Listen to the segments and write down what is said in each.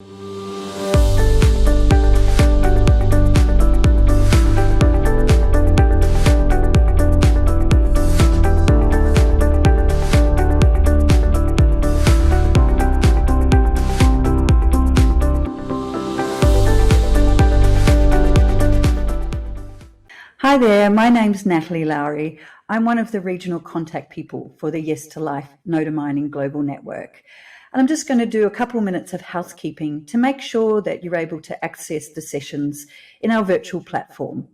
Hi there, my name's Natalie Lowry. I'm one of the regional contact people for the Yes to Life Nodal Mining Global Network. And I'm just going to do a couple of minutes of housekeeping to make sure that you're able to access the sessions in our virtual platform.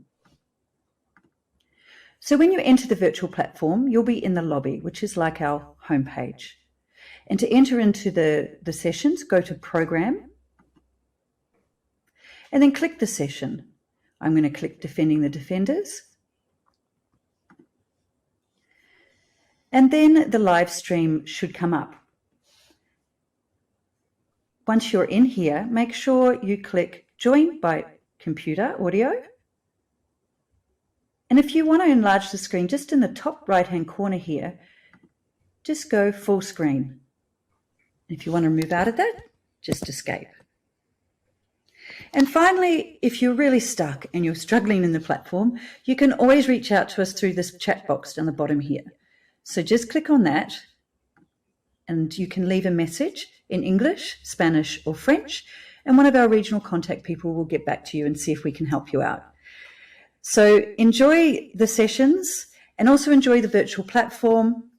So when you enter the virtual platform, you'll be in the lobby, which is like our homepage. And to enter into the sessions, go to Program, and then click the session. I'm going to click Defending the Defenders. And then the live stream should come up. Once you're in here, make sure you click Join by Computer Audio. And if you want to enlarge the screen, just in the top right-hand corner here, just go full screen. If you want to move out of that, just escape. And finally, if you're really stuck and you're struggling in the platform, you can always reach out to us through this chat box down the bottom here. So just click on that and you can leave a message in English, Spanish or French, and one of our regional contact people will get back to you and see if we can help you out. So enjoy the sessions and also enjoy the virtual platform.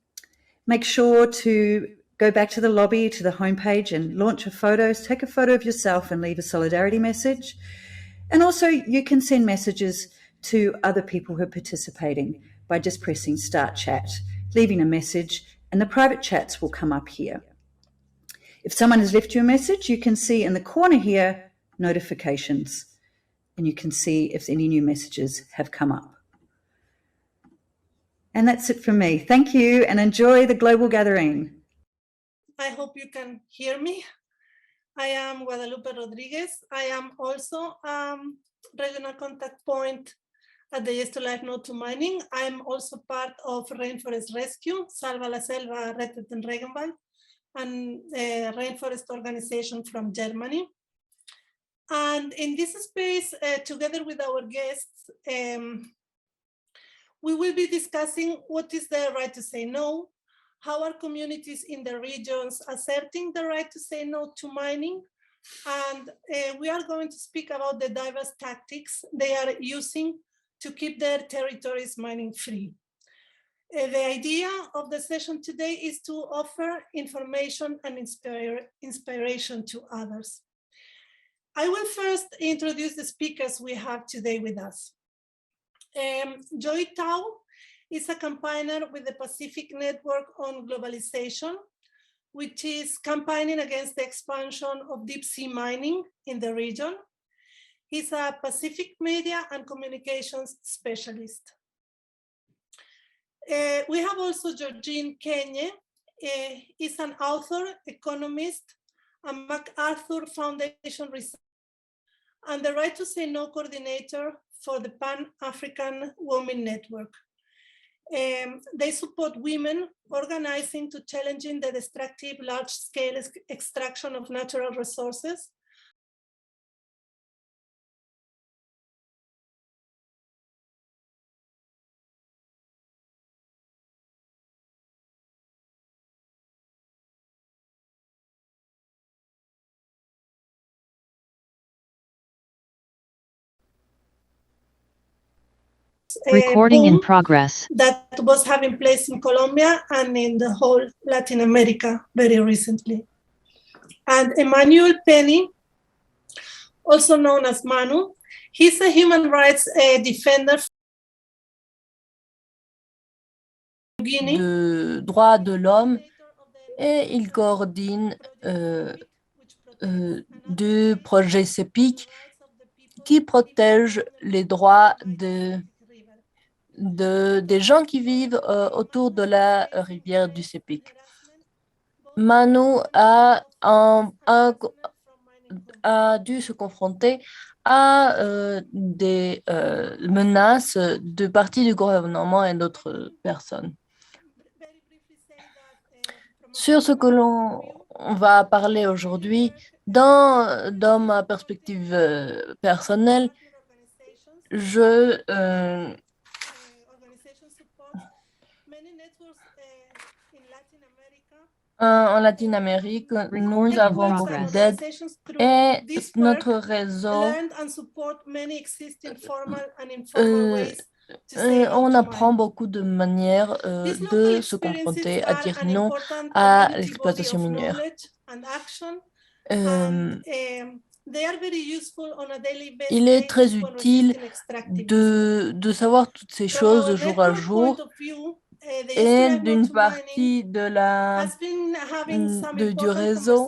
Make sure to go back to the lobby, to the homepage and launch your photos. Take a photo of yourself and leave a solidarity message. And also you can send messages to other people who are participating by just pressing Start Chat, leaving a message, and the private chats will come up here. If someone has left you a message, you can see in the corner here, notifications, and you can see if any new messages have come up. And that's it from me. Thank you and enjoy the global gathering. I hope you can hear me. I am Guadalupe Rodriguez. I am also regional contact point at the Yes to Life Nodal Mining. I'm also part of Rainforest Rescue, Salva la Selva, Rettet den Regenwald, and a rainforest organization from Germany. And in this space, together with our guests, we will be discussing what is the right to say no, how are communities in the regions asserting the right to say no to mining, and we are going to speak about the diverse tactics they are using to keep their territories mining free. The idea of the session today is to offer information and inspiration to others. I will first introduce the speakers we have today with us. Joy Tao is a campaigner with the Pacific Network on Globalization, which is campaigning against the expansion of deep sea mining in the region. He's a Pacific media and communications specialist. We have also Georgine Kenye. Is an author, economist, a MacArthur Foundation researcher, and the Right to Say No coordinator for the Pan-African Women Network. They support women organizing to challenging the destructive large-scale extraction of natural resources. Recording in progress. That was having place in Colombia and in the whole Latin America very recently. And Emmanuel Penny, also known as Manu, he's a human rights defender de droits de l'homme et il coordonne deux projets CEPIC qui protègent les droits des gens qui vivent autour de la rivière du CEPIC. Manu a dû se confronter à des menaces de partie du gouvernement et d'autres personnes. Sur ce que l'on va parler aujourd'hui, Dans ma perspective personnelle, je en Latine-Amérique, nous avons beaucoup d'aide et notre réseau, on apprend beaucoup de manières de se confronter à dire non à l'exploitation minière. Il est très utile de savoir toutes ces choses de jour à jour et d'une partie du réseau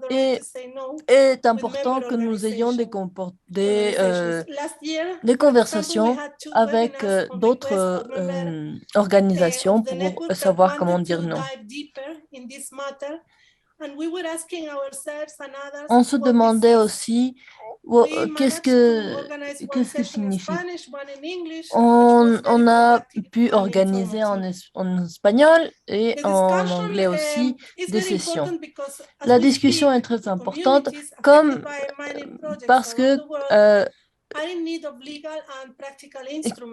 est important que nous ayons des conversations avec d'autres organisations pour savoir comment dire non. On se demandait aussi qu'est-ce que signifie. On a pu organiser en espagnol et en anglais aussi des sessions. La discussion est très importante parce que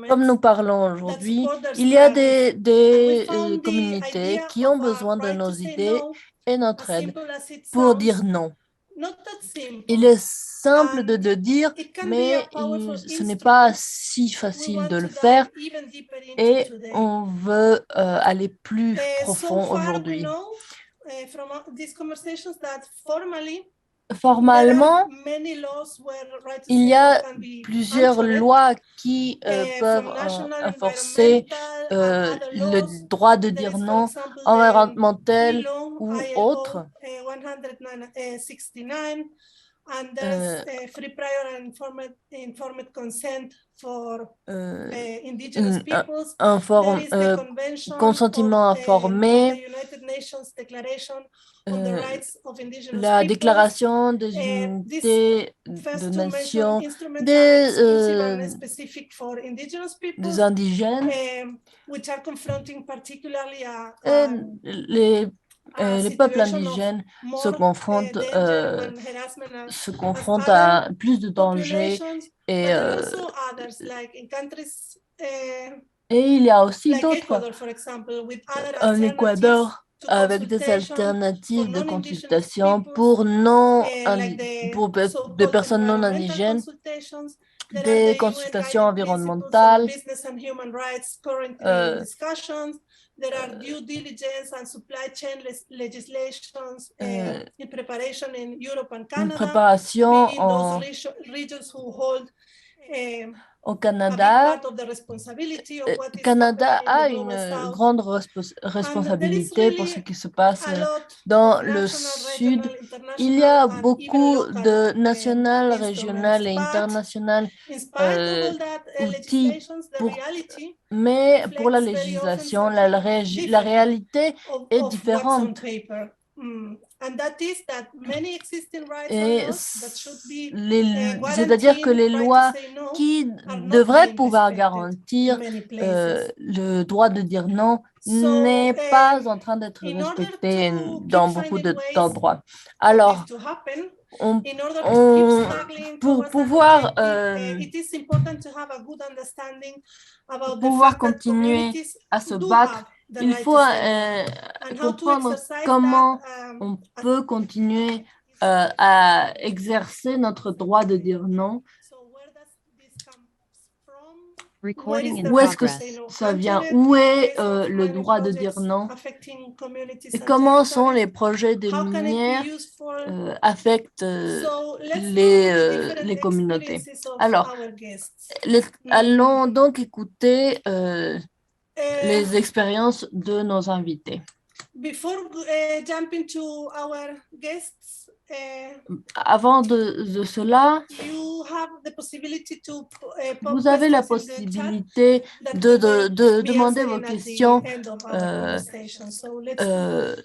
comme nous parlons aujourd'hui, il y a des communautés qui ont besoin de nos idées et notre aide pour dire non. Il est simple de dire, mais ce n'est pas si facile de le faire et on veut aller plus profond aujourd'hui. Formellement, il y a plusieurs lois qui peuvent enforcer le droit de dire non environnemental ou autre. Free prior and informed consent for indigenous peoples. Consentement informé, la déclaration des unités de nations des indigènes, les peuples indigènes se confrontent à plus de dangers et il y a aussi d'autres en Équateur avec des alternatives de consultation pour des personnes non indigènes, des consultations environnementales, there are due diligence and supply chain legislations in preparation in Europe and Canada. Une préparation regions who hold au Canada. Canada a une grande responsabilité pour ce qui se passe dans le Sud. Il y a beaucoup de national, régional et international outils mais pour la législation, la réalité est différente. C'est-à-dire que les lois qui devraient pouvoir garantir le droit de dire non n'est pas en train d'être respecté dans beaucoup d'endroits. Alors, pour pouvoir continuer à se battre, il faut comprendre comment on peut continuer à exercer notre droit de dire non. Où est-ce que ça vient? Où est le droit de dire non? Et comment sont les projets de minières affectent les communautés? Alors, allons donc écouter les expériences de nos invités. Avant de cela, Vous avez la possibilité de demander vos questions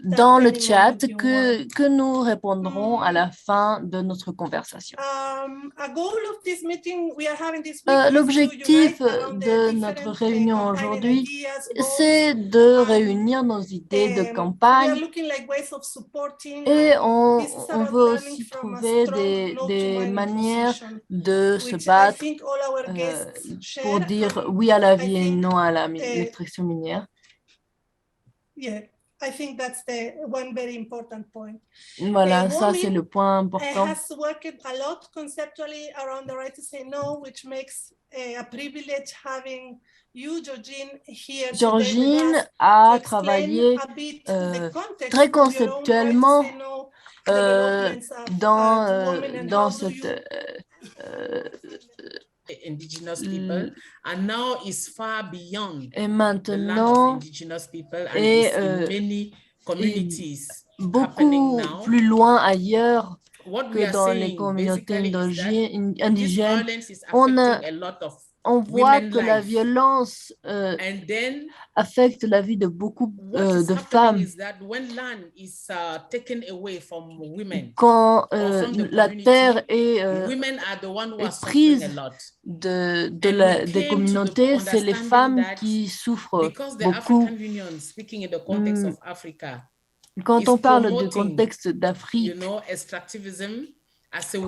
dans le chat que nous répondrons à la fin de notre conversation. L'objectif de notre réunion aujourd'hui, c'est de réunir nos idées de campagne et on veut aussi trouver des manières de se battre pour dire oui à la vie et non à l'extraction minière. Voilà, ça c'est le point important. Georgine a travaillé très conceptuellement dans cette indigenous people, and now is far beyond et maintenant et many communities beaucoup plus loin ailleurs que dans les communautés indigènes. On voit que la violence affecte la vie de beaucoup de femmes. Quand la terre est prise des communautés, c'est les femmes qui souffrent beaucoup. Quand on parle du contexte d'Afrique,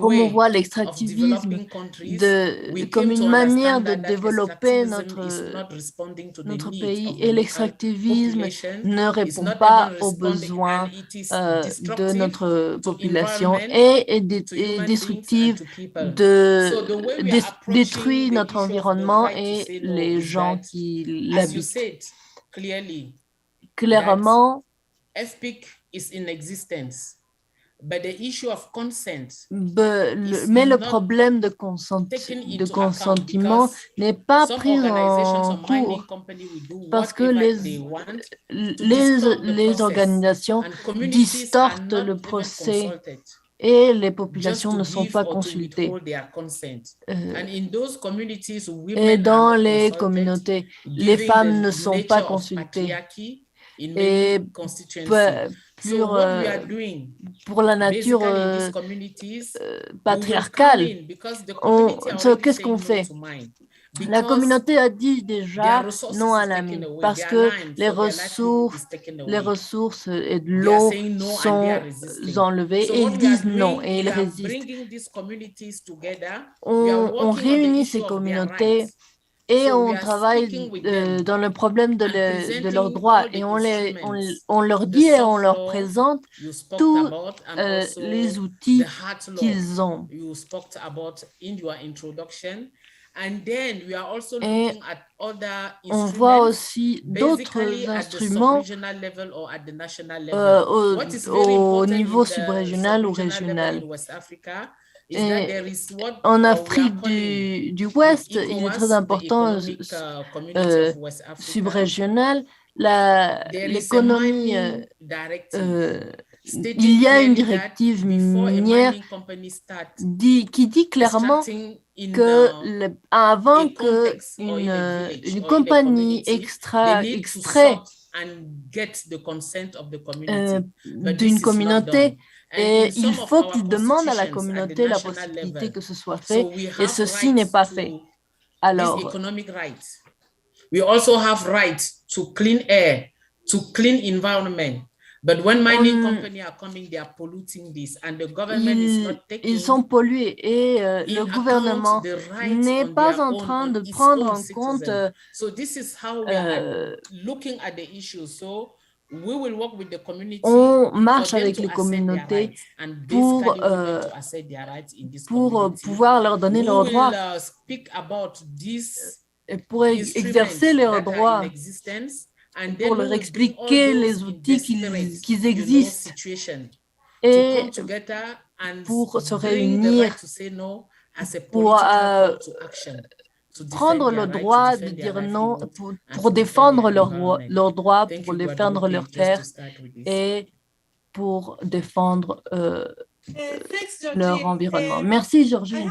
comme on voit l'extractivisme comme une manière de développer notre pays, et l'extractivisme ne répond pas aux besoins de notre population et est destructive, détruit notre environnement et les gens qui l'habitent. Clairement, FPIC is in existence. But the issue of consent mais le problème de consentement n'est pas pris en cours parce que les organisations distortent le procès et les populations ne sont pas consultées. Et dans les communautés, les femmes ne sont pas consultées. Et pour la nature patriarcale, qu'est-ce qu'on fait? La communauté a dit déjà non à la mine parce que les ressources et de l'eau sont enlevées et ils disent non et ils résistent. On réunit ces communautés et on travaille dans le problème de leurs droits et on leur dit et on leur présente tous les outils qu'ils ont. Et on voit aussi d'autres instruments au niveau subrégional ou régional. Et en Afrique du Ouest, il est très important, subrégional, l'économie, il y a une directive minière qui dit clairement que avant qu'une compagnie extrait d'une communauté, et il faut qu'il demande à la communauté la possibilité que ce soit fait, et ceci n'est pas fait. Alors, we also have rights to clean air, to clean environment. But when mining companies are coming, they are polluting this, and the government is not taking. Ils sont pollués et le gouvernement n'est pas en train de prendre en compte. So this is how we are looking at the issue. So we will work with the community. On marche avec les communautés pour pouvoir leur donner leurs droits et pour exercer leurs droits, pour leur expliquer les outils qu'ils existent et pour se réunir, pour prendre le droit de dire non, pour défendre leurs droits, pour défendre leurs terres et pour défendre leur environnement. Merci, Georgie.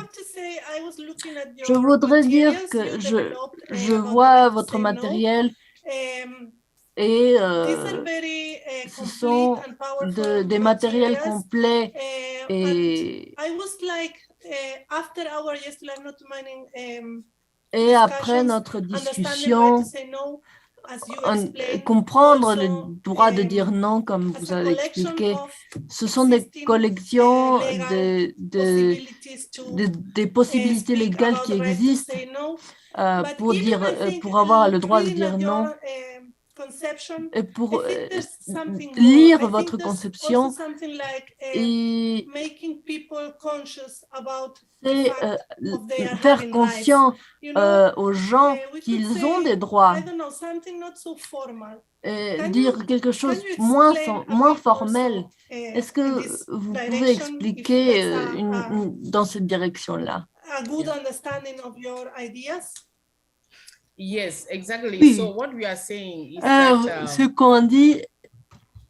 Je voudrais dire que je vois votre matériel et ce sont des matériels complets et après notre discussion, comprendre le droit de dire non, comme vous avez expliqué. Ce sont des collections des possibilités légales qui existent pour avoir le droit de dire non. Et pour lire votre conception et faire conscience aux gens qu'ils ont des droits. Dire quelque chose moins formel. Est-ce que vous pouvez expliquer dans cette direction-là? Yes, exactly. Oui. So what we are saying is that Ce qu'on dit,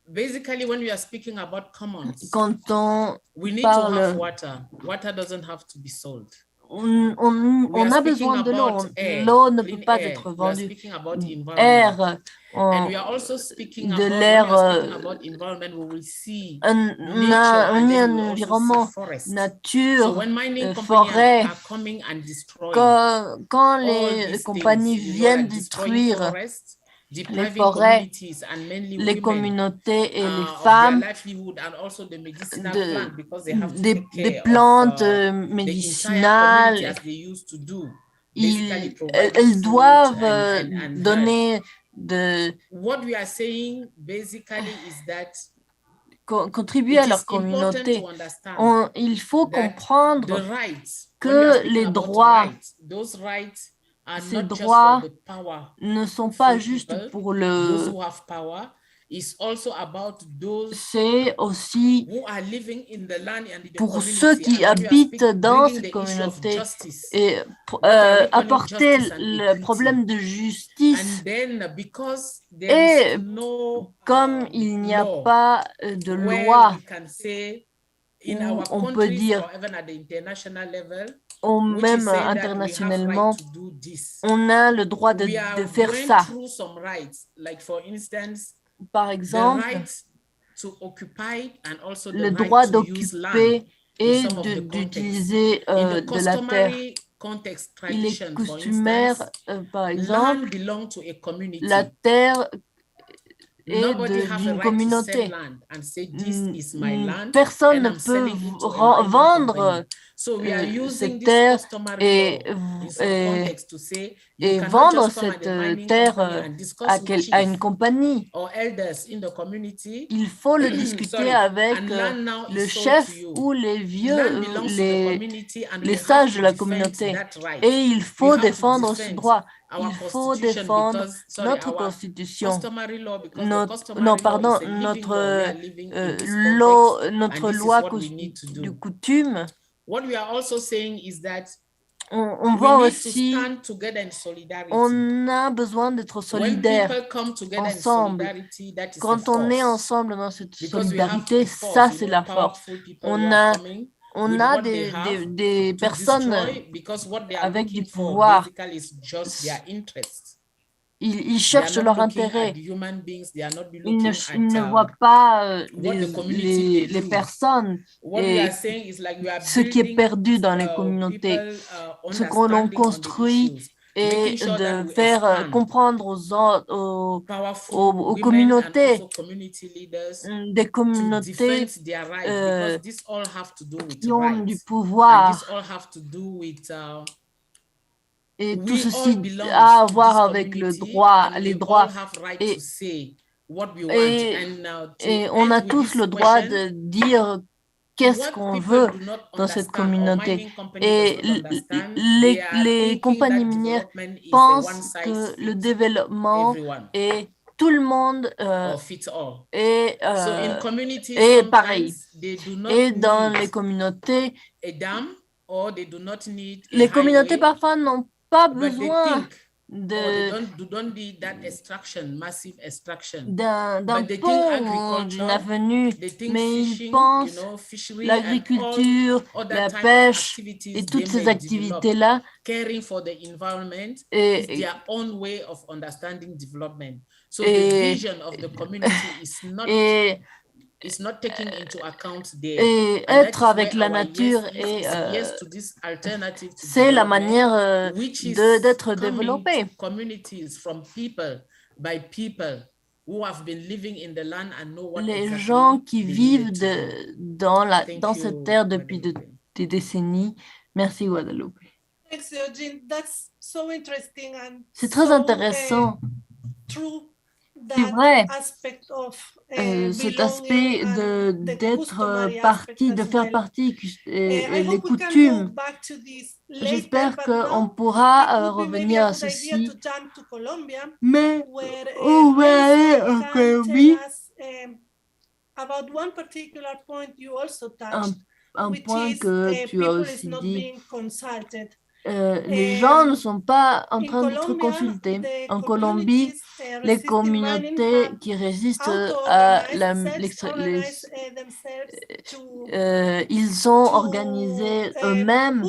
basically when we are speaking about commons, quand on we need to have parle, water. Water doesn't have to be sold. on a besoin de l'eau. L'eau ne peut pas être vendue. Air, de l'air, on a un environnement, nature, forêt. Quand les compagnies viennent détruire les forêts, les communautés et les femmes, des plantes médicinales, elles doivent donner contribuer à leur communauté. Il faut comprendre que les droits, ces droits ne sont pas juste pour c'est aussi pour ceux qui habitent dans cette communauté et apporter le problème de justice. Et comme il n'y a pas de loi, on peut dire, ou même internationalement, on a le droit de faire ça. Par exemple, le droit d'occuper et d'utiliser de la terre. Il est coutumaire, par exemple, la terre est d'une communauté. Personne ne peut vendre cette terre et vendre cette terre à une compagnie. Il faut le discuter avec le chef ou les vieux, les sages de la communauté. Et il faut défendre ce droit. Il faut défendre notre constitution, notre loi de coutume. On voit aussi, on a besoin d'être solidaires ensemble. Quand on est ensemble dans cette solidarité, ça c'est la force. On a des personnes avec du pouvoir. Ils cherchent leur intérêt. Ils ne voient pas les personnes et ce qui est perdu dans les communautés. Ce que l'on construit et de faire comprendre aux communautés, des communautés qui ont du pouvoir. Et tout ceci a à voir avec les droits. Et on a tous le droit de dire qu'est-ce qu'on veut dans cette communauté. Et les compagnies minières pensent que le développement est tout le monde est pareil. Et dans les communautés, les communautés parfois n'ont pas besoin don't need that extraction, massive extraction. d'un But they think pont, agriculture, d'une avenue, they think mais fishing, ils pensent fishery l'agriculture, and all la other type of pêche activities et they toutes ces may develop. activités-là. Caring for the environment is Et, their own way of understanding development. So et, the vision of the community is not taking into account there. et And être avec la nature, yes to this alternative to c'est la development, manière which is d'être coming développé. to communities from people by people who have been living in the land and know what Les exactly gens qui they vivent needed to do. dans cette terre depuis des décennies. Merci, Guadalupe. Thanks, Eugene. That's so interesting and C'est très intéressant. True. C'est vrai, belonging cet aspect and the d'être customary partie, aspect de as faire well. partie I et les hope we can go coutumes. back to this J'espère later, but qu'on now pourra it would be maybe revenir a à good idea ceci. to jump to Colombia, Mais where on va aller Renzo en can Colombie. tell us about one particular point you also Un touched, which point is que tu as people is aussi not dit. being consulted. Les gens ne sont pas en train d'être consultés. En Colombie, les communautés qui résistent à ils sont organisés eux-mêmes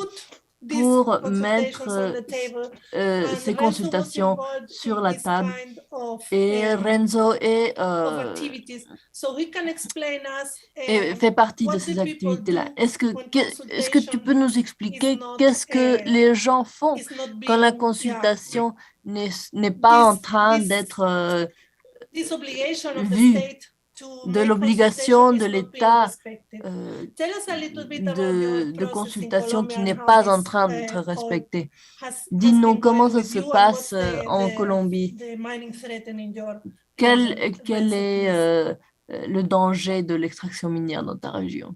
pour mettre ces consultations sur la table. Et Renzo fait partie de ces activités-là. Est-ce que tu peux nous expliquer qu'est-ce que les gens font quand la consultation n'est pas en train d'être vue, de l'obligation de l'État de consultation qui n'est pas en train d'être respectée? Dis-nous comment ça se passe en Colombie. Quel est le danger de l'extraction minière dans ta région?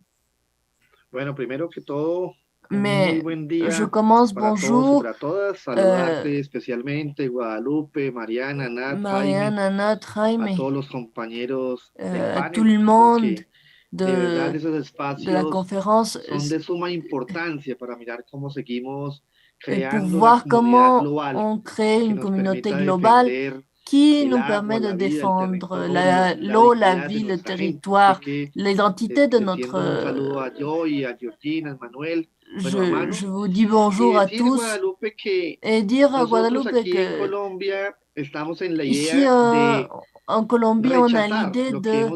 Bueno, primero que todo, mais buen día je commence bonjour. Para todas, saludarte especialmente Guadalupe, Mariana, Nat, Jaime, a todos los compañeros à tout le monde de la conférence. Son de suma importancia para mirar cómo seguimos pour voir comment on crée une communauté globale qui nous permet de défendre l'eau, la vie, le territoire, l'identité de notre... Je vous dis bonjour à tous et dire à Guadalupe que ici en Colombie, on a l'idée d'une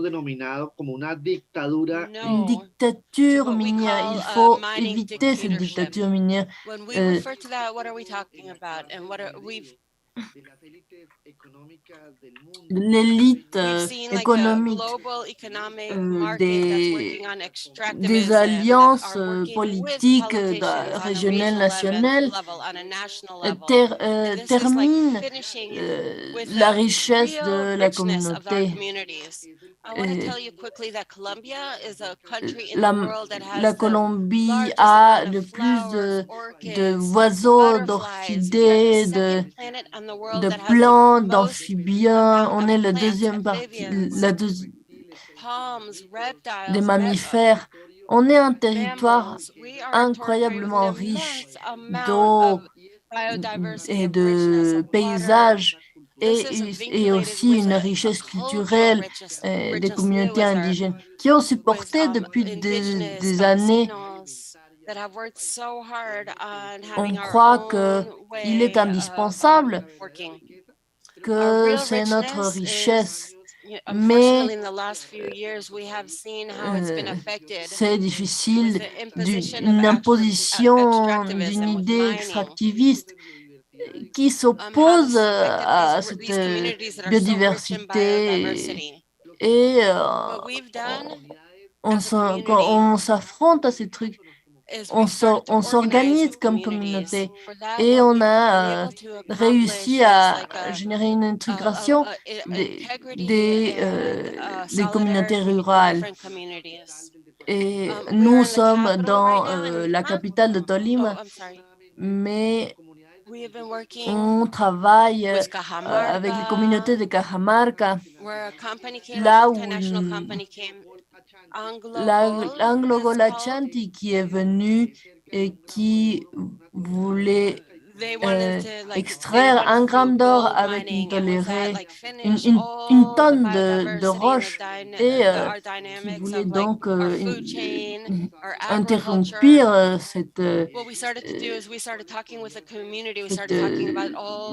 dictature minière. Il faut éviter cette dictature minière. L'élite économique des alliances politiques régionales, nationales terminent la richesse de la communauté. La Colombie a le plus de oiseaux, d'orchidées, de plantes, d'amphibiens. On est la deuxième partie des mammifères. On est un territoire incroyablement riche d'eau et de paysages et aussi une richesse culturelle des communautés indigènes qui ont supporté depuis des années. On croit qu'il est indispensable, que c'est notre richesse, mais c'est difficile d'une imposition d'une idée extractiviste qui s'oppose à cette biodiversité et quand on s'affronte à ces trucs, on s'organise comme communauté et on a réussi à générer une intégration des communautés rurales. Et nous sommes dans la capitale de Tolima, mais on travaille avec les communautés de Cajamarca, là où l'Anglo Golachanti qui est venu et qui voulait extraire 1 gramme d'or avec une tonne de roche et qui voulait donc interrompre cette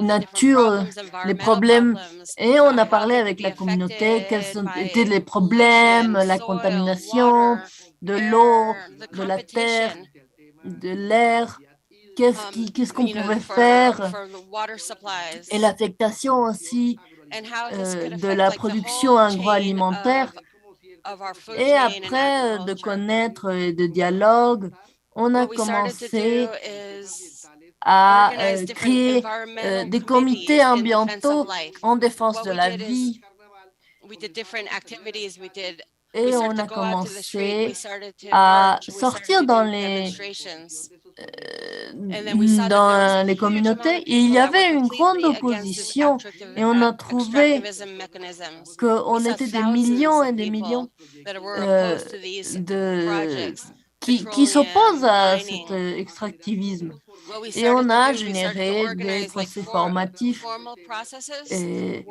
nature, les problèmes. Et on a parlé avec la communauté, quels étaient les problèmes, la contamination de l'eau, de la terre, de l'air, qu'est-ce qu'on pouvait faire, et l'affectation aussi de la production agroalimentaire. Et après de connaître et de dialogue, on a commencé à créer des comités ambientaux en défense de la vie. Et on a commencé à sortir dans les communautés. Et il y avait une grande opposition et on a trouvé qu'on était des millions et des millions qui s'opposent à cet extractivisme. Et on a généré des procès formatifs et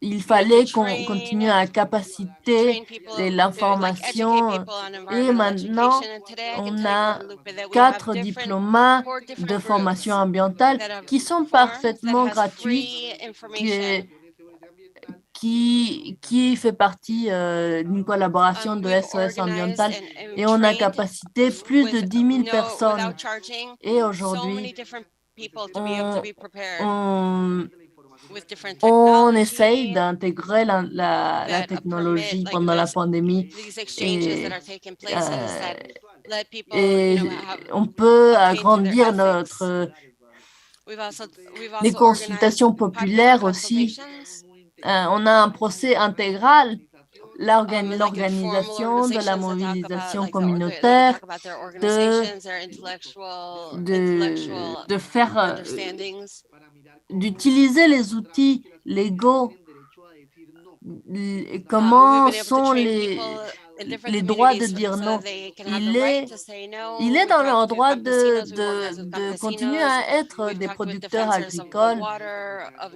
il fallait qu'on continue à capaciter l'information. Et maintenant, on a 4 diplomas de formation ambientale qui sont parfaitement gratuits, qui fait partie d'une collaboration de SOS Ambiental, et on a capacité plus de 10 000 personnes. Et aujourd'hui, on essaye d'intégrer la technologie pendant la pandémie et on peut agrandir les consultations populaires aussi. On a un procès intégral, l'organisation de la mobilisation communautaire, d'utiliser les outils légaux, comment sont les droits de dire non. Il est dans leur droit de continuer à être des producteurs agricoles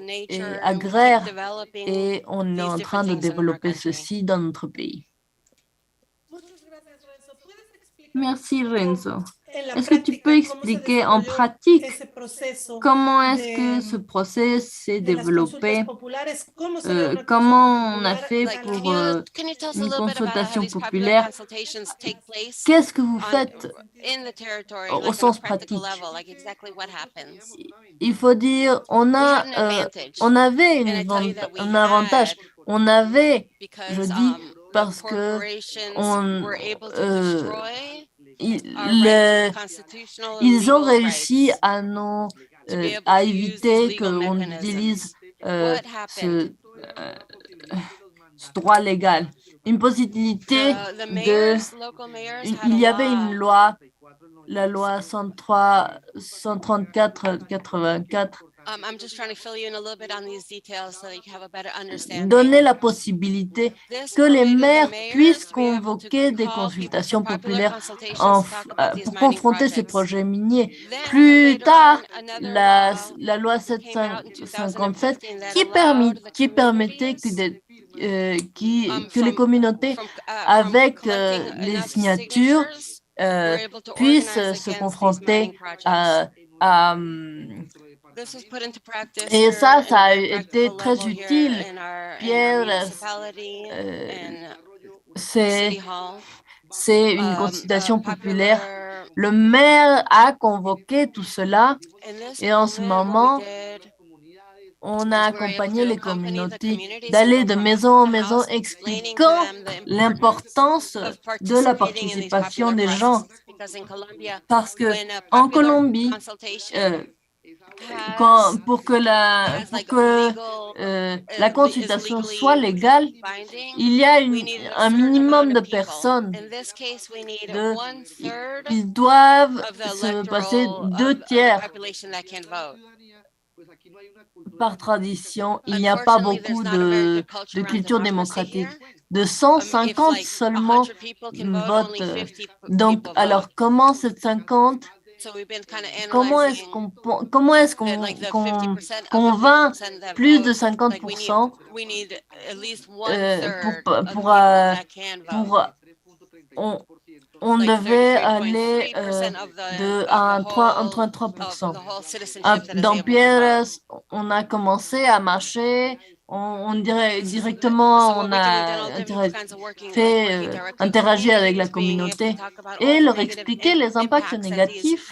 et agraires, et on est en train de développer ceci dans notre pays. Merci, Renzo. Est-ce que tu peux expliquer en pratique comment est-ce que ce processus s'est développé? Comment on a fait pour une consultation populaire? Qu'est-ce que vous faites au sens pratique? Il faut dire, on avait un avantage. On avait, je dis, parce que ils ont réussi à éviter qu'on utilise ce droit légal. Une possibilité il y avait une loi, la loi 134-84, donner la possibilité que les maires puissent convoquer des consultations populaires pour confronter ces projets miniers. Plus tard, la loi 757 qui permettait que les communautés avec les signatures puissent se confronter et ça a été très utile. Pierre, c'est une consultation populaire. Le maire a convoqué tout cela et en ce moment, on a accompagné les communautés d'aller de maison en maison expliquant l'importance de la participation des gens. Parce que en Colombie, pour que la consultation soit légale, il y a un minimum de personnes. Ils doivent se passer 2 tiers. Par tradition, il n'y a pas beaucoup de culture démocratique. De 150 seulement votent. Donc, alors, comment ces 50 comment est-ce qu'on convainc plus de 50% on devait aller à 33%. Dans Pierres, on a commencé à marcher, on dirait directement, on a interagi avec la communauté et leur expliquer les impacts négatifs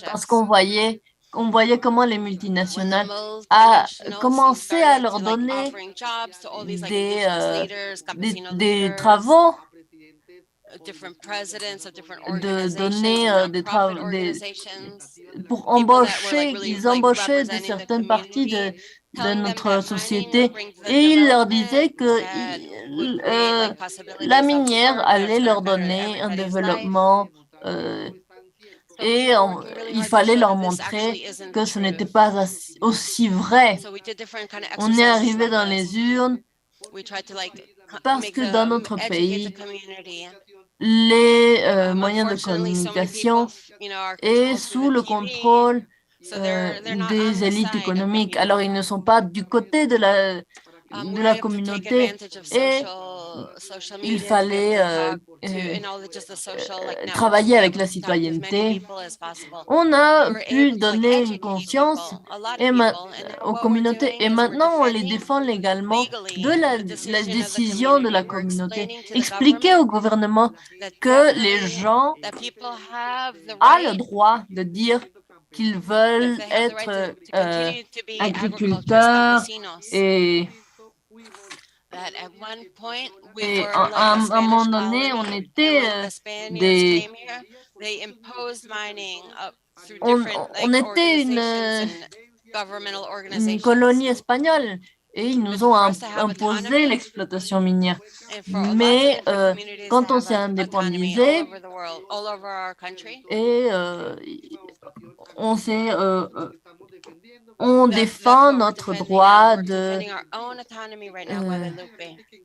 parce qu'on voyait comment les multinationales a commencé à leur donner des travaux, pour embaucher, ils embauchaient de certaines parties de notre société et ils leur disaient que la minière allait leur donner un développement et il fallait leur montrer que ce n'était pas aussi vrai. On est arrivé dans les urnes parce que dans notre pays, les moyens de communication est sous le contrôle des élites économiques. Alors, ils ne sont pas du côté de la communauté et il fallait travailler avec la citoyenneté. On a pu donner une conscience aux communautés et maintenant on les défend légalement de la décision de la communauté. Expliquer au gouvernement que les gens ont le droit de dire qu'ils veulent être agriculteurs et à un moment donné, on était on était une colonie espagnole et ils nous ont imposé l'exploitation minière. Mais quand on s'est indépendisé et on défend notre droit de...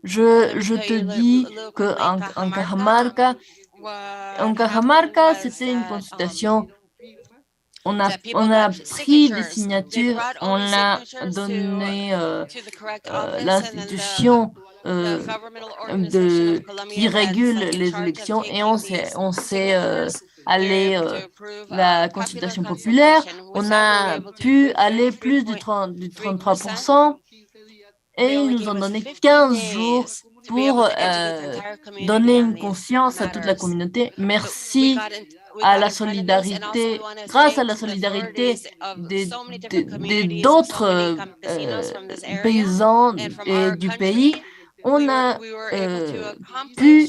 je te dis qu'en Cajamarca, c'était une consultation. On a pris des signatures, on l'a donné l'institution qui régule les élections et on s'est allé la consultation populaire. On a pu aller plus du 33% et ils nous ont donné 15 jours pour donner une conscience à toute la communauté. Merci à la solidarité, grâce à la solidarité d'autres paysans et du pays, on a pu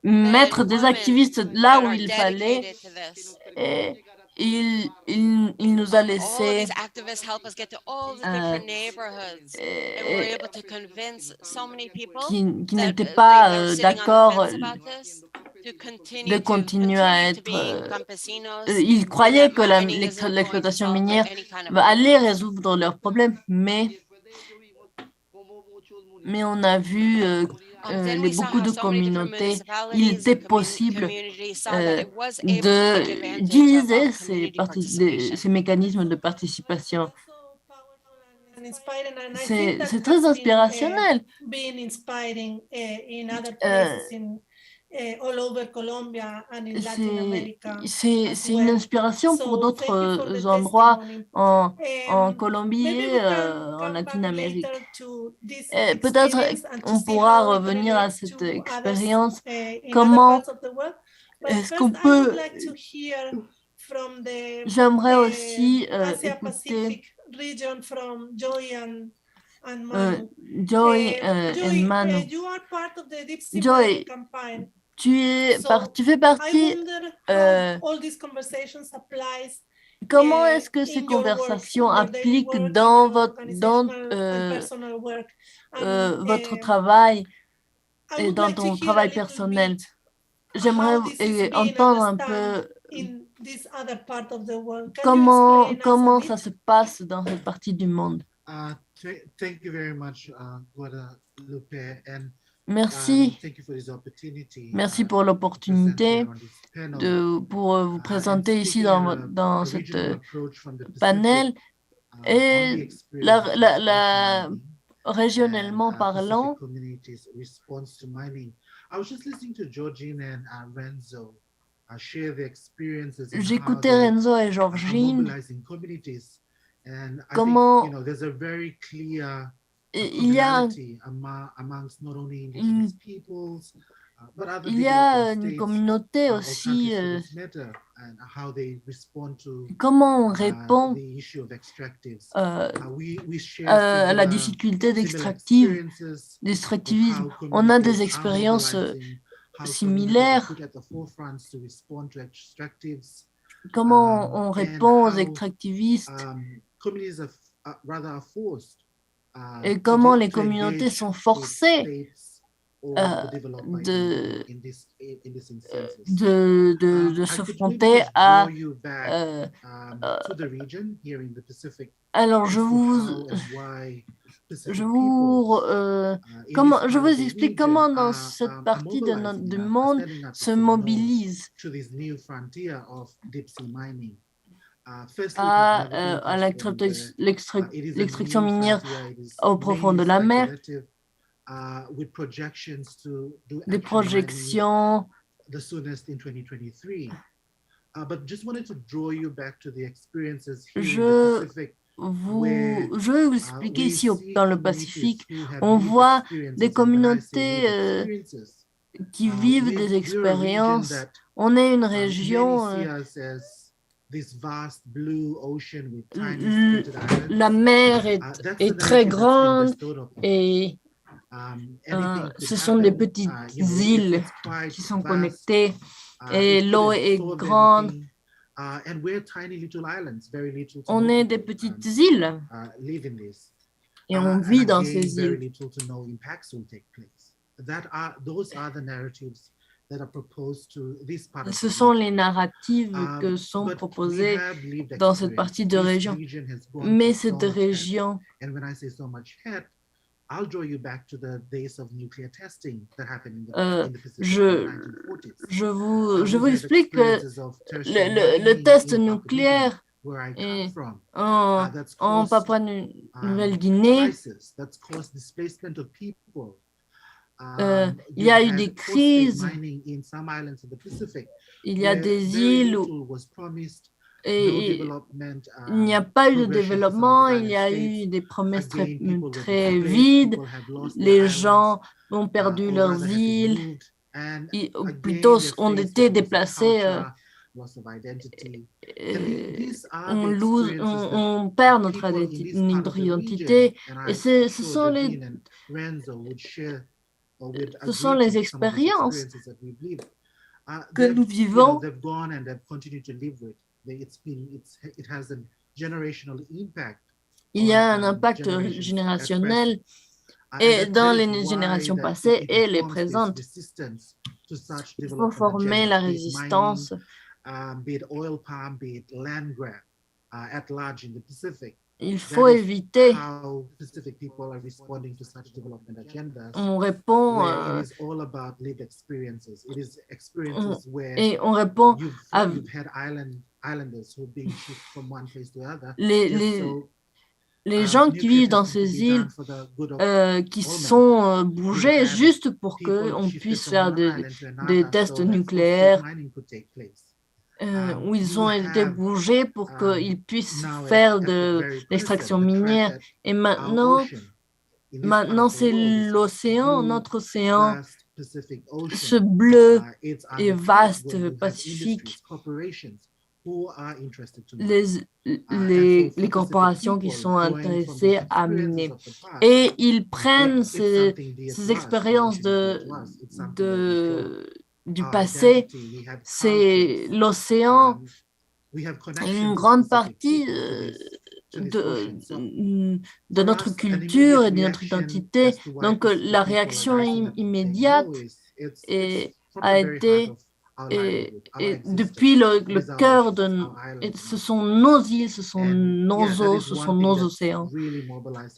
mettre des activistes là où il fallait et il nous a laissé qui n'étaient pas d'accord de continuer à être... ils croyaient que l'exploitation minière allait résoudre leurs problèmes, mais on a vu beaucoup de communautés, il était possible d'utiliser ces mécanismes de participation. C'est très inspirationnel. C'est une inspiration pour d'autres endroits en Colombie et en Latine-Amérique. Peut-être on pourra revenir à cette expérience. Comment est-ce qu'on peut... J'aimerais aussi écouter Joy et Manu. Joy, tu fais partie... comment est-ce que ces conversations appliquent dans votre travail et dans ton travail personnel? J'aimerais entendre un peu comment ça se passe dans cette partie du monde. Thank you very much, Guadalupe. And Merci. Merci pour l'opportunité pour vous présenter ici dans cette panel. Et régionalement parlant, j'écoutais Renzo et Georgine, comment il y a une communauté aussi, comment on répond à la difficulté d'extractivisme. On a des expériences similaires. Comment on répond aux extractivistes et comment les communautés sont forcées de se fronter à... alors, je vous explique comment dans cette partie du monde se mobilise à l'extraction minière au profond de la mer, des projections. Je vais vous expliquer ici dans le Pacifique, on voit des communautés qui vivent des expériences. On est une région, la mer est très grande et ce sont des petites îles qui sont connectées et l'eau est grande. On est des petites îles et on vit dans ces îles. Ce sont les narratives que sont proposées dans cette partie de région. Mais cette région, je vous explique que le test nucléaire en Papouasie-Nouvelle-Guinée, il y a eu des crises, il y a des îles où et il n'y a pas eu de développement, il y a eu des promesses très vides, les gens ont perdu leurs îles, ou plutôt ont été déplacés, on perd notre identité, et ce sont les expériences que nous vivons. Il y a un impact générationnel et dans les générations passées et les présentes. Il faut former la résistance. Il faut éviter. On répond et on répond à les gens qui vivent dans ces îles qui sont bougés juste pour qu'on puisse faire des tests nucléaires, où ils ont été bougés pour qu'ils puissent faire de l'extraction minière. Et maintenant c'est l'océan, notre océan, ce bleu et vaste Pacifique, les corporations qui sont intéressées à miner. Et ils prennent ces expériences du passé, c'est l'océan, une grande partie de notre culture et de notre identité. Donc, la réaction immédiate a été Et depuis le cœur ce sont nos îles, ce sont nos eaux, ce sont nos océans.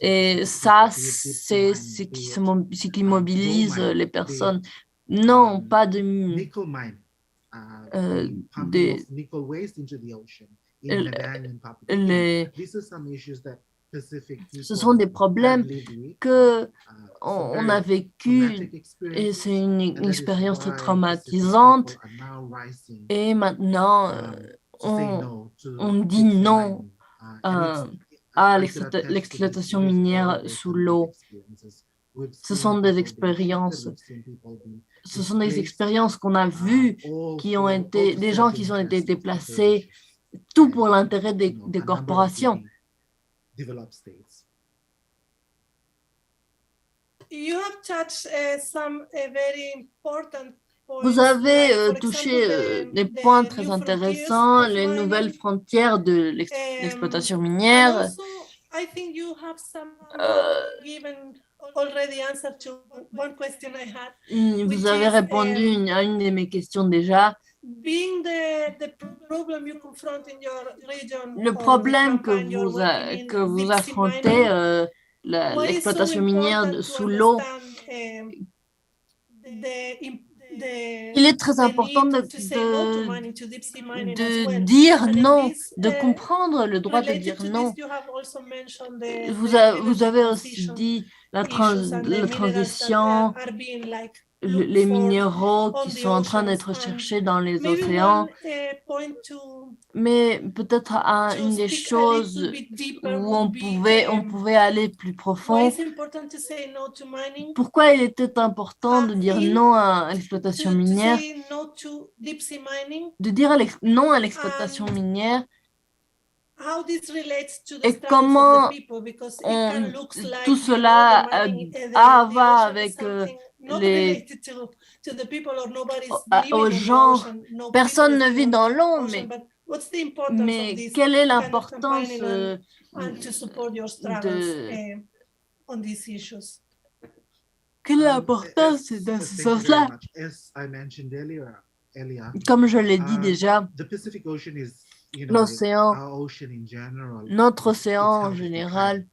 Et ça, c'est ce qui mobilise les personnes. Non, pas ce sont des problèmes que on a vécu et c'est une expérience très traumatisante. Et maintenant, on dit non à l'exploitation minière sous l'eau. Ce sont des expériences qu'on a vues, qui ont été, des gens qui ont été déplacés, tout pour l'intérêt des corporations. Vous avez touché des points très intéressants, les nouvelles frontières de l'exploitation minière. Vous avez répondu à une de mes questions déjà. Le problème que vous affrontez, l'exploitation minière sous l'eau, il est très important de dire non, de comprendre le droit de dire non. Vous avez aussi dit la transition, les minéraux qui sont en train d'être cherchés dans les océans. Mais peut-être une des choses où on pouvait aller plus profond. Pourquoi il était important de dire non à l'exploitation minière, de dire non à l'exploitation minière, et comment tout cela va avec aux gens. Personne ne vit dans l'eau, mais quelle est l'importance quelle est l'importance dans ce sens-là? Comme je l'ai dit déjà, l'océan, notre océan en général,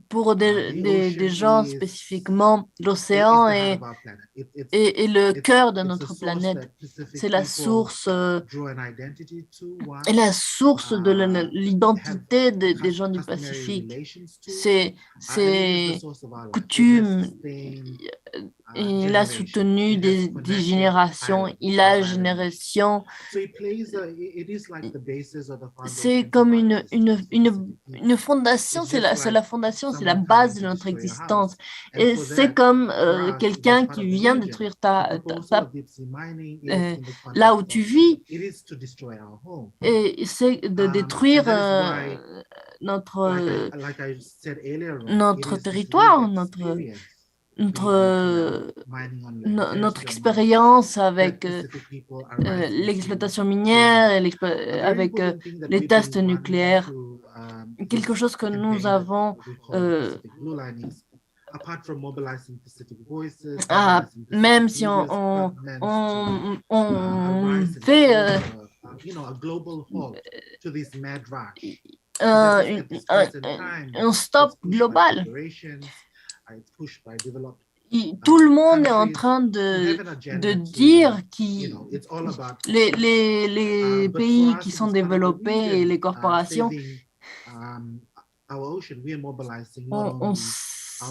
pour des gens spécifiquement, l'océan est le cœur de notre planète. C'est la source de l'identité des gens du Pacifique. C'est coutumes. Il a soutenu des générations, c'est comme une fondation, c'est la fondation, c'est la base de notre existence. Et c'est comme quelqu'un qui vient détruire là où tu vis, et c'est de détruire notre territoire, notre expérience avec l'exploitation minière, avec les tests nucléaires, quelque chose que nous avons même si on fait un stop global. Tout le monde est en train de dire que les pays qui sont développés et les corporations,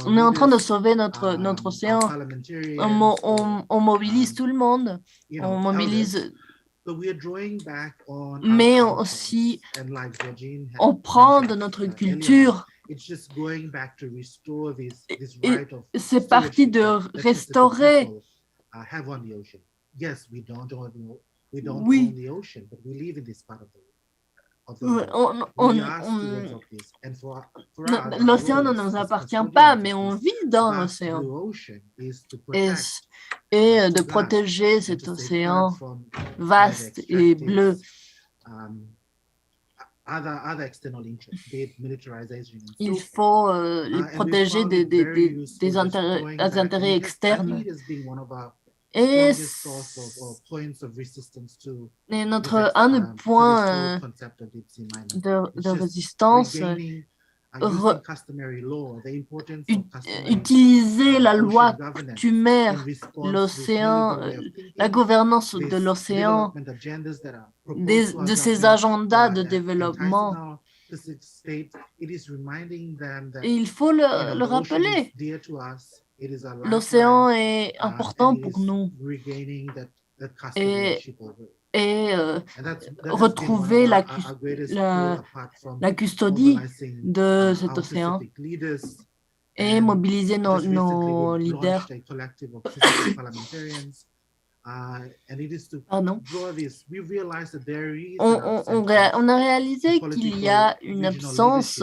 on est en train de sauver notre océan. On mobilise tout le monde. On mobilise, mais aussi on prend de notre culture. C'est parti de restaurer. Oui. L'océan ne nous appartient pas, mais on vit dans l'océan. Et de protéger cet océan vaste et bleu. Il faut les protéger des intérêts externes. Et un des points de résistance, utiliser la loi coutumière, l'océan, la gouvernance de l'océan, de ces agendas de développement. Et il faut le rappeler. L'océan est important pour nous et retrouver la custodie de cet océan et mobiliser nos leaders. Pardon. On a réalisé qu'il y a une absence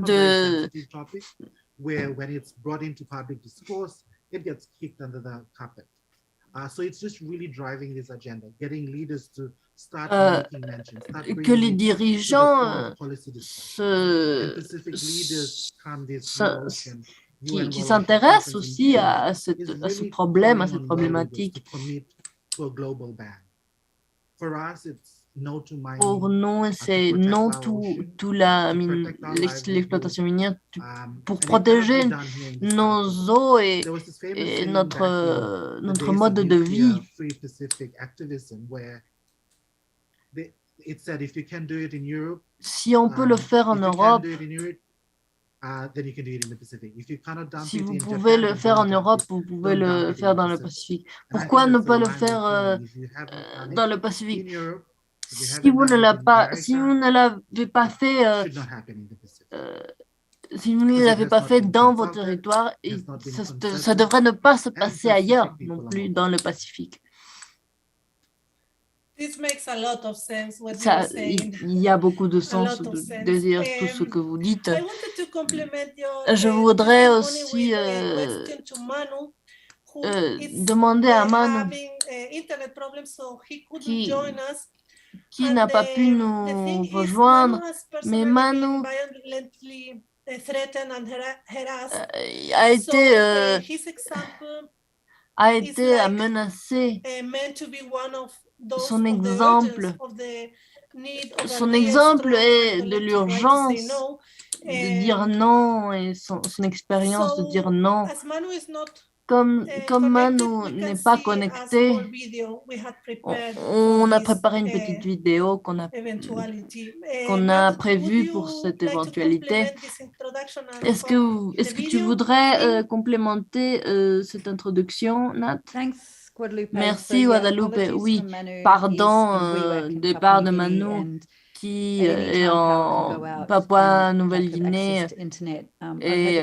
de where when it's brought into public discourse, it gets kicked under the carpet. So it's just really driving this agenda, getting leaders to start making mention, que les dirigeants qui s'intéressent aussi à ce problème, à cette problématique. Pour nous, c'est non tout l'exploitation minière pour protéger nos eaux et notre mode de vie. Si on peut le faire en Europe, si vous pouvez le faire en Europe, vous pouvez le faire dans le Pacifique. Pourquoi ne pas le faire dans le Pacifique? Si vous ne l'avez pas fait, si vous ne l'avez pas fait dans vos territoires, ça devrait ne pas se passer ailleurs non plus dans le Pacifique. Il y a beaucoup de sens de dire tout ce que vous dites. Je voudrais aussi demander à Manu qui n'a pas pu nous rejoindre, mais Manu a été menacé. Son exemple est de l'urgence de dire non et son expérience de dire non. Comme Manu n'est pas connecté, on a préparé une petite vidéo qu'on a prévue pour cette éventualité. Est-ce que tu voudrais complémenter cette introduction, Nat? Merci, Guadalupe. Oui, pardon de part de Manu qui est en Papouasie-Nouvelle-Guinée et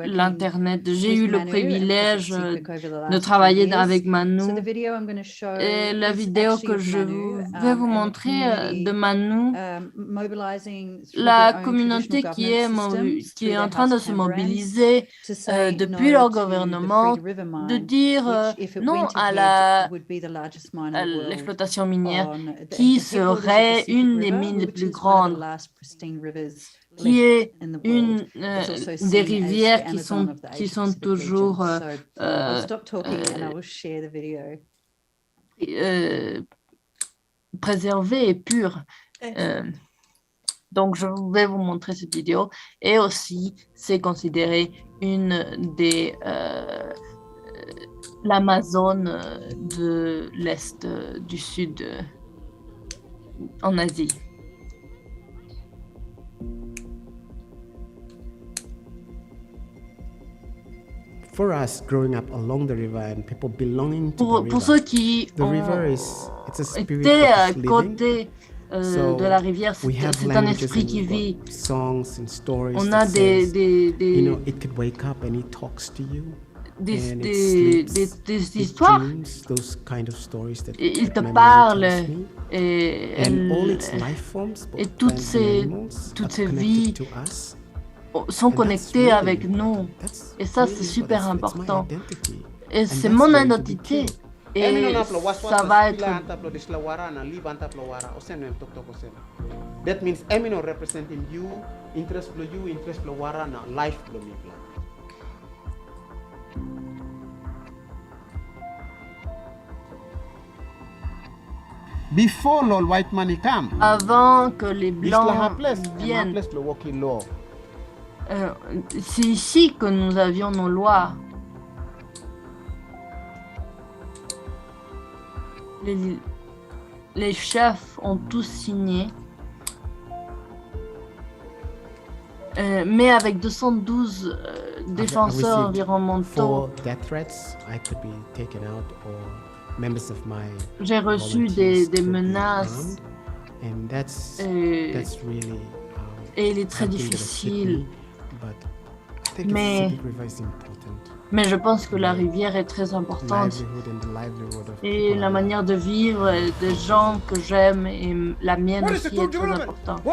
l'Internet. J'ai eu le privilège de travailler avec Manu et la vidéo que je vais vous montrer de Manu, la communauté qui est en train de se mobiliser depuis leur gouvernement, de dire non à l'exploitation minière qui serait une des mines les plus grandes, qui est une des rivières qui sont toujours préservées et pures. Donc, je vais vous montrer cette vidéo. Et aussi, c'est considéré une des l'Amazone de l'Est du Sud en Asie. For us, growing up along the river and people belonging to pour ceux qui étaient à côté de la rivière, c'est un esprit qui vit. On a des histoires. Il te parle et toutes ces vies sont connectées avec nous. Et ça, c'est super important. Et c'est mon identité. Et ça va être... That means Emino representing you, interest for you, interest for Warana, life for me. before law white money come. Avant que les Blancs viennent. viennent. C'est ici que nous avions nos lois. Les chefs ont tous signé. Mais avec 212 défenseurs environnementaux, j'ai reçu des menaces et il est très difficile. Mais je pense que la rivière est très importante et la manière de vivre des gens que j'aime et la mienne aussi est très importante.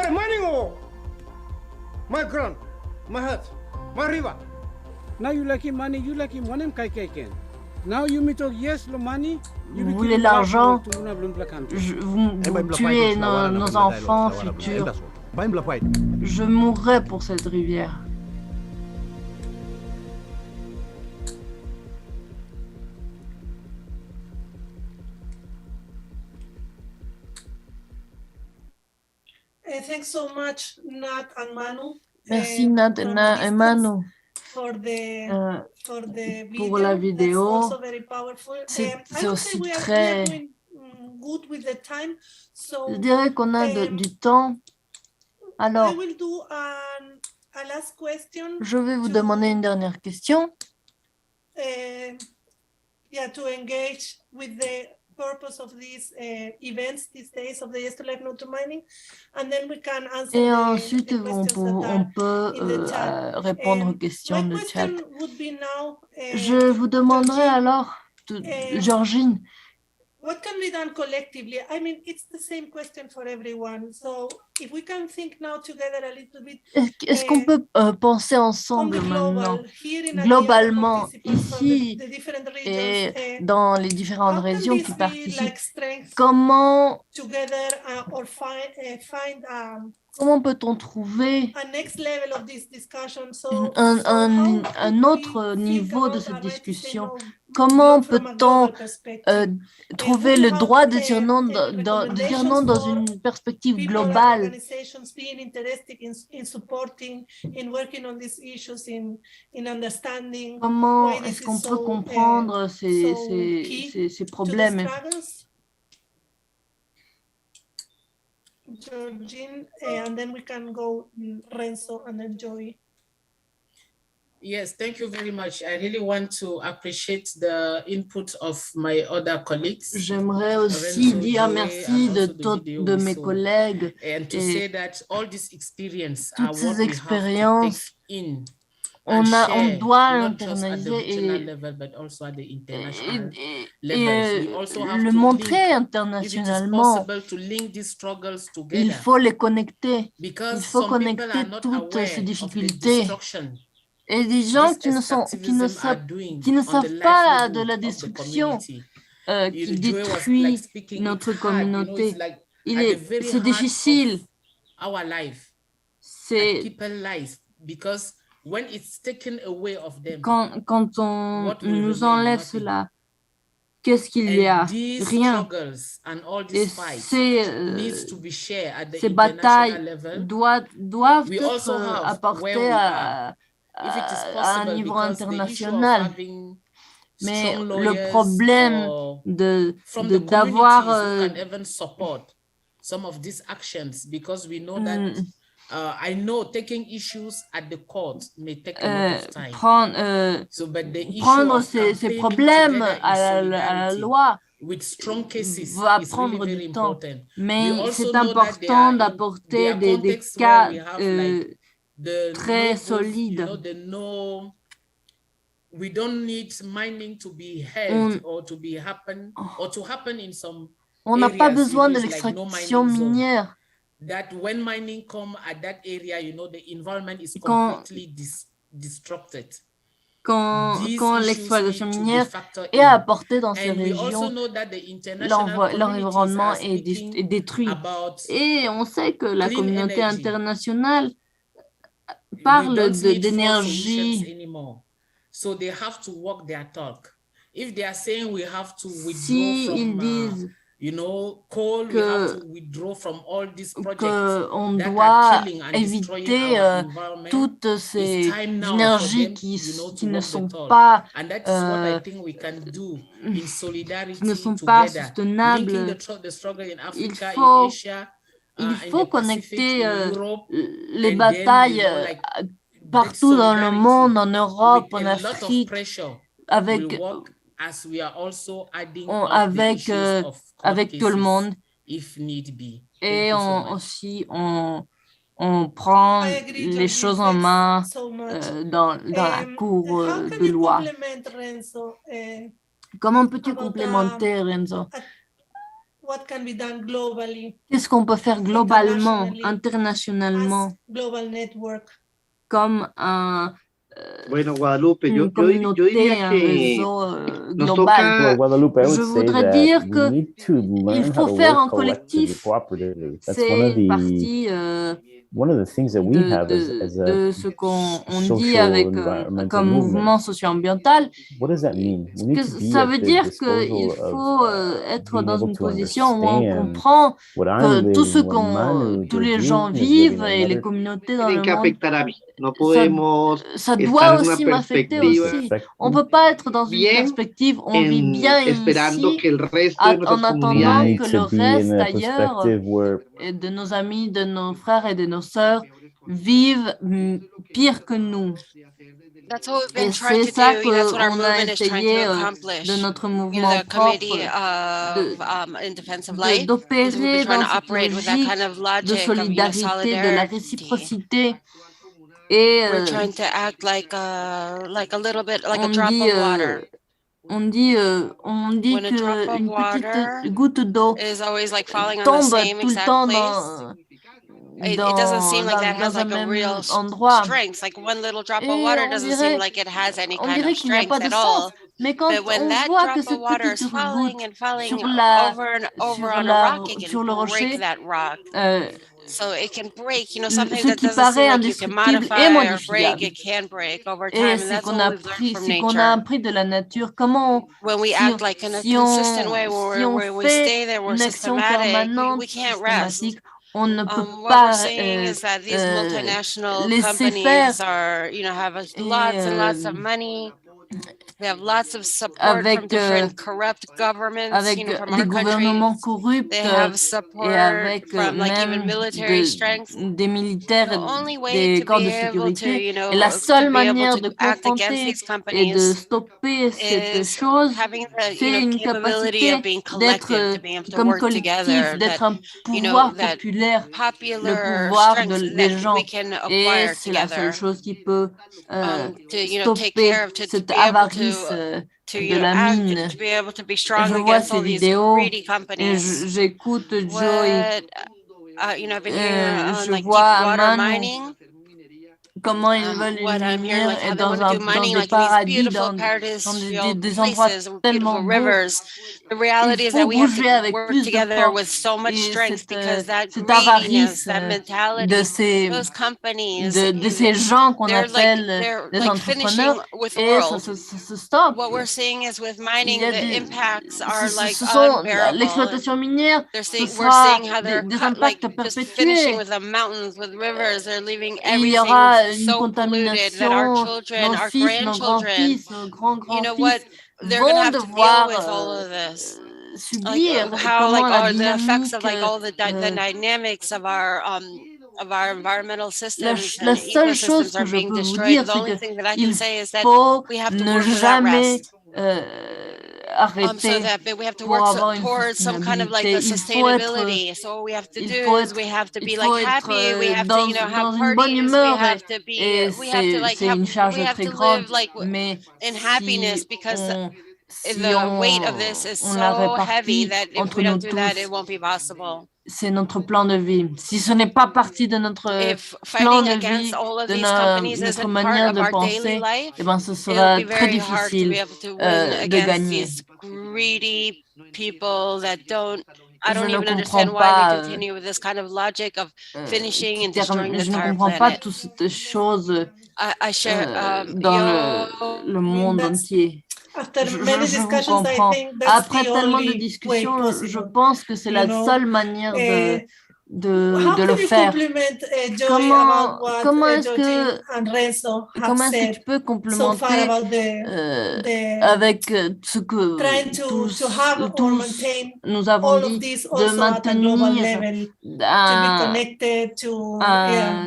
My ground, my heart, my river. Now you like money, you like money, now you me talk yes, the money. Vous voulez l'argent, vous tuez nos enfants futurs. Je mourrai pour cette rivière. Thanks so much, Nat and Manu. Merci Nat et Manu pour la vidéo. C'est aussi très... Je dirais qu'on a du temps. Alors, je vais vous demander une dernière question. To engage with the purpose of these events these days of the Yes to Life No to Mining, and then we can answer et ensuite on peut répondre aux questions de chat. Je vous demanderai alors, Georgine, what can be done collectively? I mean, it's the same question for everyone. So if we can think now together a little bit. Est-ce qu'on peut penser ensemble maintenant, globalement, ici et dans les différentes régions qui participent? Comment peut-on trouver un autre niveau de cette discussion? Comment peut-on trouver le droit de dire non dans une perspective globale? Comment est-ce qu'on peut comprendre ces problèmes? Georgine, and then we can go Renzo and then Joey. Yes, thank you very much. I really want to appreciate the input of my other colleagues. J'aimerais aussi dire merci de mes collègues and to say that all this experience toutes ces expériences. On doit l'internationaliser et le montrer internationalement. Il faut les connecter. Il faut connecter toutes ces difficultés. Et des gens qui ne savent pas de la destruction qui détruit notre communauté. C'est difficile. C'est quand on nous enlève cela, qu'est-ce qu'il y a? Rien. Et ces batailles doivent être apportées à un niveau international. Mais le problème d'avoir I know taking issues at the court may take a lot of time. Prendre ces problèmes à la loi va prendre du temps. Mais c'est important d'apporter des cas très solides. We don't need mining to be held or to be happen or to happen in some on n'a pas besoin de l'extraction minière. That when mining come at that area, you know, the environment is completely disrupted. Quand l'exploitation minière est apportée dans ces régions, l'environnement est détruit. Et on sait que la communauté internationale parle d'énergie. So they have to walk their talk. If they are saying we have to withdraw ils disent coal, we have to withdraw from all these projects qu'on that doit are killing and destroying éviter our environment. toutes ces It's time now for énergies them, qui to ne walk sont the talk. pas And that is what I think we can do in solidarity ne sont pas together, soutenables. linking the struggle in Africa, faut- in Asia, Il in faut the Pacific, connecter in Europe, les and batailles then, like, partout dans le solidarity monde, en Europe, with en a lot of Afrique, pressure avec, will work as we are also adding on- up the avec, issues of court avec tout le cases, monde. if need be. Et Thank you so much. aussi, on prend I agree, les Georgie, choses en thanks main so much. dans la cour How can de you loi. complement, Renzo, Comment peux-tu about, complémenter, Renzo? what can be done globally Qu'est-ce qu'on peut faire globalement, internationally, internationalement, as global network? comme un, Bueno, Guadalupe, une yo communauté, diría un que réseau nos global? toca, Well, Guadalupe, I Je would say voudrais that dire we que need to il learn how faut to faire work en collectively, collectif. cooperatively. That's C'est une partie one of the things that we have as a de ce qu'on dit social avec environmental comme movement. mouvement socio-ambiental. What does that mean? We need to be Ça at veut the dire qu'il disposal faut of être being dans able une to position où on understand comprend what que I'm tout ce living, what Manu, tous les gens Georgine is vivent living, et les another communautés dans tienen le que monde, afectar a mí. No podemos ça estar doit en una aussi m'affecter perspectiva aussi. On peut pas être dans une bien perspective, on vit bien esperando ici, que el resto de en nuestras attendant we comunidades need que le to be in reste a ailleurs, perspective where et de nos amis, de nos frères et de nos sœurs vivent pire que nous. That's what we've Et been trying c'est to ça do. That's what our qu'on a movement is trying essayé to accomplish. de notre You know, mouvement the committee propre in defense of life. We've d'opérer been trying dans to cette operate with that logique kind of de logic of, solidarité, de la solidarity. réciprocité. Et We're trying to act like a little bit like a on drop dit, of water. on dit When a drop of qu'une water petite goutte d'eau is always like falling on the tombe same tout le exact temps place. It doesn't seem like that has dans un like a même real endroit. strength. Like one little drop Et of water on doesn't dirait, seem like it has any on kind dirait of qu'il n'y a strength pas de at sens. all. Mais quand But when on that voit que drop of cette water petite is falling goutte and falling sur over and over on a rock, it sur can le break rocher, that rock. So it can break, something ce that qui doesn't seem paraît like you can indestructible est modify or break, modifiable. it can break over Et time, and c'est that's qu'on what a we've learned appris, from c'est qu'on a nature. appris de la nature. Comment When we si act like in a si consistent way, si on where we fait stay there, we're une action systematic, permanente, we can't rest. systématique, on ne peut What pas we're seeing is that these multinational laisser faire. companies are, have lots and lots of money. They have lots of support from different corrupt governments, avec from les our gouvernements countries. corrupts They have et support avec from like even même military strength. des militaires, The only way des to corps be de able to, sécurité. Et la seule manière de act against confronter these et de companies stopper cette is chose, having the c'est une capability capacité of being collective, to be able to work together, d'être un that pouvoir that populaire, le popular pouvoir strength des that gens. we can Et acquire c'est la seule together. chose qui peut To take stopper care of, to cette be able avarice to de la act, mine. to be able to be strong Je vois against ces all these vidéos greedy et companies. j'écoute Joy. I've been hearing on Je like deep vois water Manu, mining. comment ils veulent What I'm hearing, lumière like how et they want to do mining, des like in these paradis, beautiful des endroits places, tellement beautiful beaux. rivers. The reality Il is that faut we have bouger to avec work plus de together force. with so much Et strength because that cette greediness, avarice that de mentality, those companies, ces gens qu'on they're appelle des like finishing entrepreneurs, with the et world. se stoppe. What we're seeing is with mining, Il y a the impacts are like ce sont unbearable. l'exploitation minière, We're ce seeing sera how they're des like impacts just finishing perpétués. with the mountains, with rivers. They're leaving Il y everything aura une so polluted that our contamination, children, nos our fils, nos grandchildren, grands-fils, nos what grands-grands-fils they're gonna vont have to deal devoir with all of this. Like subir how comment la all the effects of dynamique, all the dynamics of our environmental systems la and seule chose ecosystems que are je being peux vous destroyed. dire, The c'est only thing that I qu'il can say is that faut we have to ne work without jamais rest. arrêter So that we have to pour work avoir une towards some kind of like a sustainabilité. sustainability. So what we have to do is we have to be like happy. We have to, dans have une bonne parties. humeur We have to be. We have to like have. Une charge We have très to grande, live like mais in happiness because si the weight of this is la so heavy répartit that if entre we nous don't do that, tous, it won't be possible. c'est notre plan de vie. Si ce n'est pas partie de notre plan de vie, de notre manière de penser, eh ben, ce sera très difficile de gagner. Greedy people that don't. I Je don't ne even comprends understand why pas, they continue with this kind of logic of finishing and destroying the je ne entire comprends pas planet. toutes ces choses I share dans le monde entier. after Je many vous discussions, I comprends. think that's Après the tellement de only way discussions, je possible. pense que c'est la seule manière How de le can you faire. compliment Joy about what Comment est-ce Georgine que and Renzo have comment est-ce que said tu peux so far complémenter about the avec ce que trying to have or tous maintain nous avons all of dit this de also at a global maintenir level to be connected to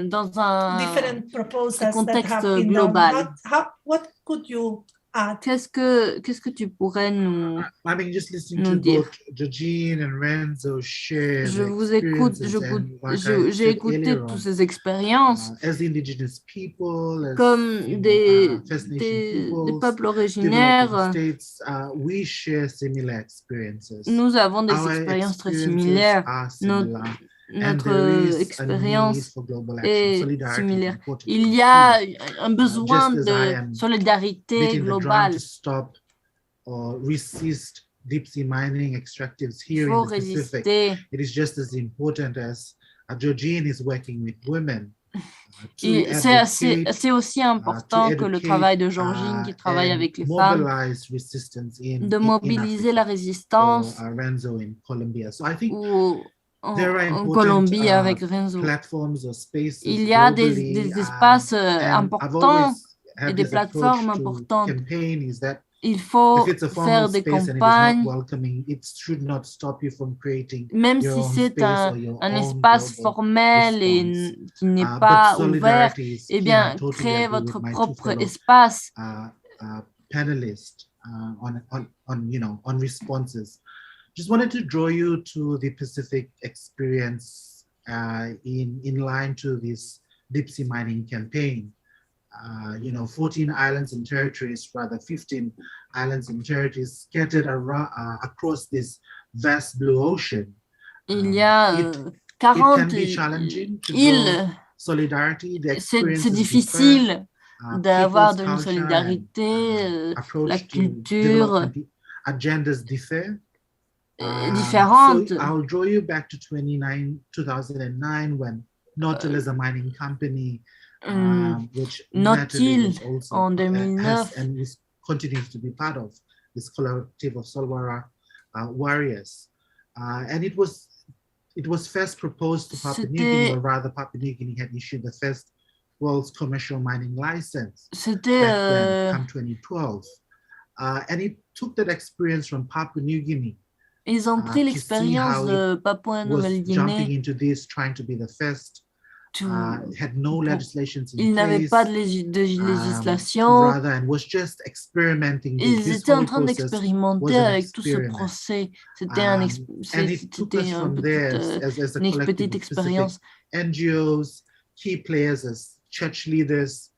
dans un different proposals that contexte have been global. done. What could you add? Qu'est-ce que tu pourrais nous I mean, just listening nous to dire? both Georgine and Renzo share Je their vous écoute, experiences, and like I j'ai said écouté earlier toutes on, ces expériences as indigenous people, as comme First Nation des peoples, peuples developing originaires. states, we share similar experiences. Nous avons des Our expériences très experiences similaires. are similar, and Notre there is a need expérience for global action. est Solidarity is similaire. important. Il y a un besoin Just as I de am solidarité beating the drum globale. to stop or resist deep sea mining extractives here Faut in the Pacific, résister. it is just as important as Georgine is working with women. C'est aussi important que le travail de Georgine qui travaille avec les femmes, de mobiliser la résistance en Colombie avec Renzo. Il y a des espaces importants et des plateformes importantes. Il faut faire des campagnes, même si c'est un espace formel et qui n'est pas ouvert, eh bien, créez votre propre espace. Panelists on responses. Just wanted to draw you to the Pacific experience in line to this deep sea mining campaign. 14 islands and territories, rather 15 islands and territories scattered around, across this vast blue ocean. Il y a 40 îles. C'est difficile d'avoir de la solidarité, la culture différente. So I'll draw you back to 2009 when Nautil is a mining company. Nautil en 2009 and continues to be part of this collective of Solwara warriors, and it was first proposed to Papua New Guinea, or rather Papua New Guinea had issued the first world's commercial mining license back then, come 2012, and it took that experience from Papua New Guinea. Ils ont pris l'expérience de Papouasie-Nouvelle-Guinée. Jumping into this, trying to be the first. Had no legislation il n'avait pas de législation. Ils étaient en train d'expérimenter avec tout ce procès. C'était une petite expérience. NGOs, key players as church leaders,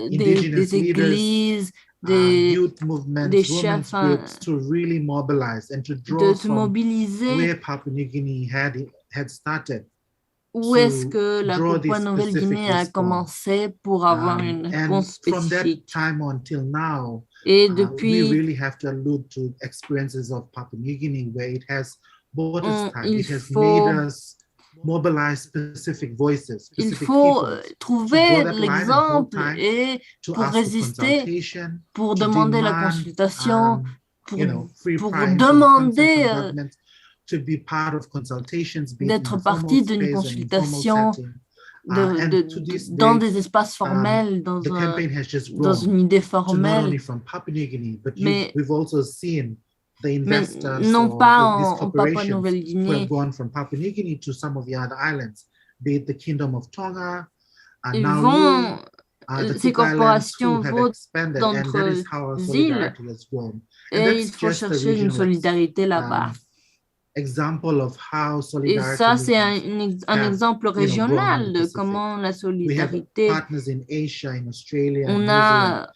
des églises, youth movements, women's groups to really mobilize and to draw from where Papua New Guinea had started. Où est-ce que la Papouasie-Nouvelle-Guinée a commencé pour avoir une réponse spécifique? Et depuis, il faut trouver l'exemple et pour résister, pour demander la consultation, pour demander d'être partie d'une consultation dans des espaces formels, dans une idée formelle, mais non pas en Papouasie-Nouvelle-Guinée. Ces corporations vont dans d'autres îles et il faut chercher une solidarité là-bas. Et ça, c'est un exemple régional de comment la solidarité, on a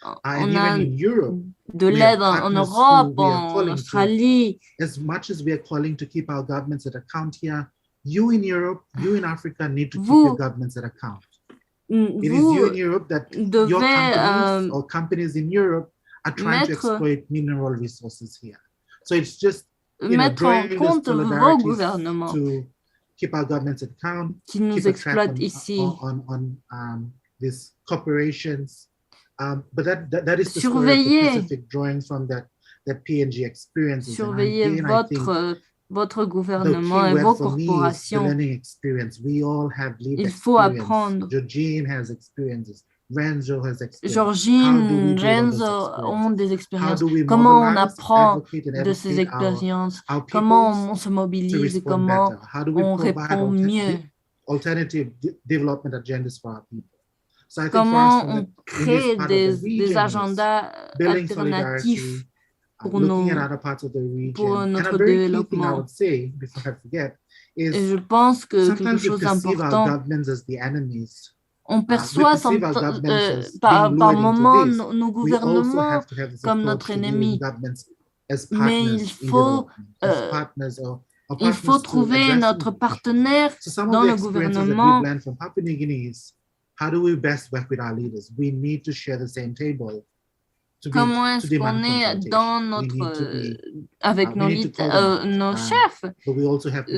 de l'aide en Europe, en Australie. As much as we are calling to keep our governments at account here, you in Europe, you in Africa need to keep your governments at account. It is you in Europe that your companies or companies in Europe are trying to exploit mineral resources here. So it's just mettre en compte vos gouvernements qui nous exploitent ici. But that is the story of the Pacific, drawing from that PNG experiences. Surveillez votre gouvernement et vos corporations. Il faut apprendre. Georgine, Renzo ont des expériences. Comment on apprend de ces expériences? Comment on se mobilise et comment on répond mieux? Comment on crée des agendas alternatifs pour notre développement. Et je pense que quelque chose d'important, on perçoit par moments nos gouvernements comme notre ennemi, mais il faut trouver notre partenaire dans le gouvernement. Comment est-ce qu'on est avec nos chefs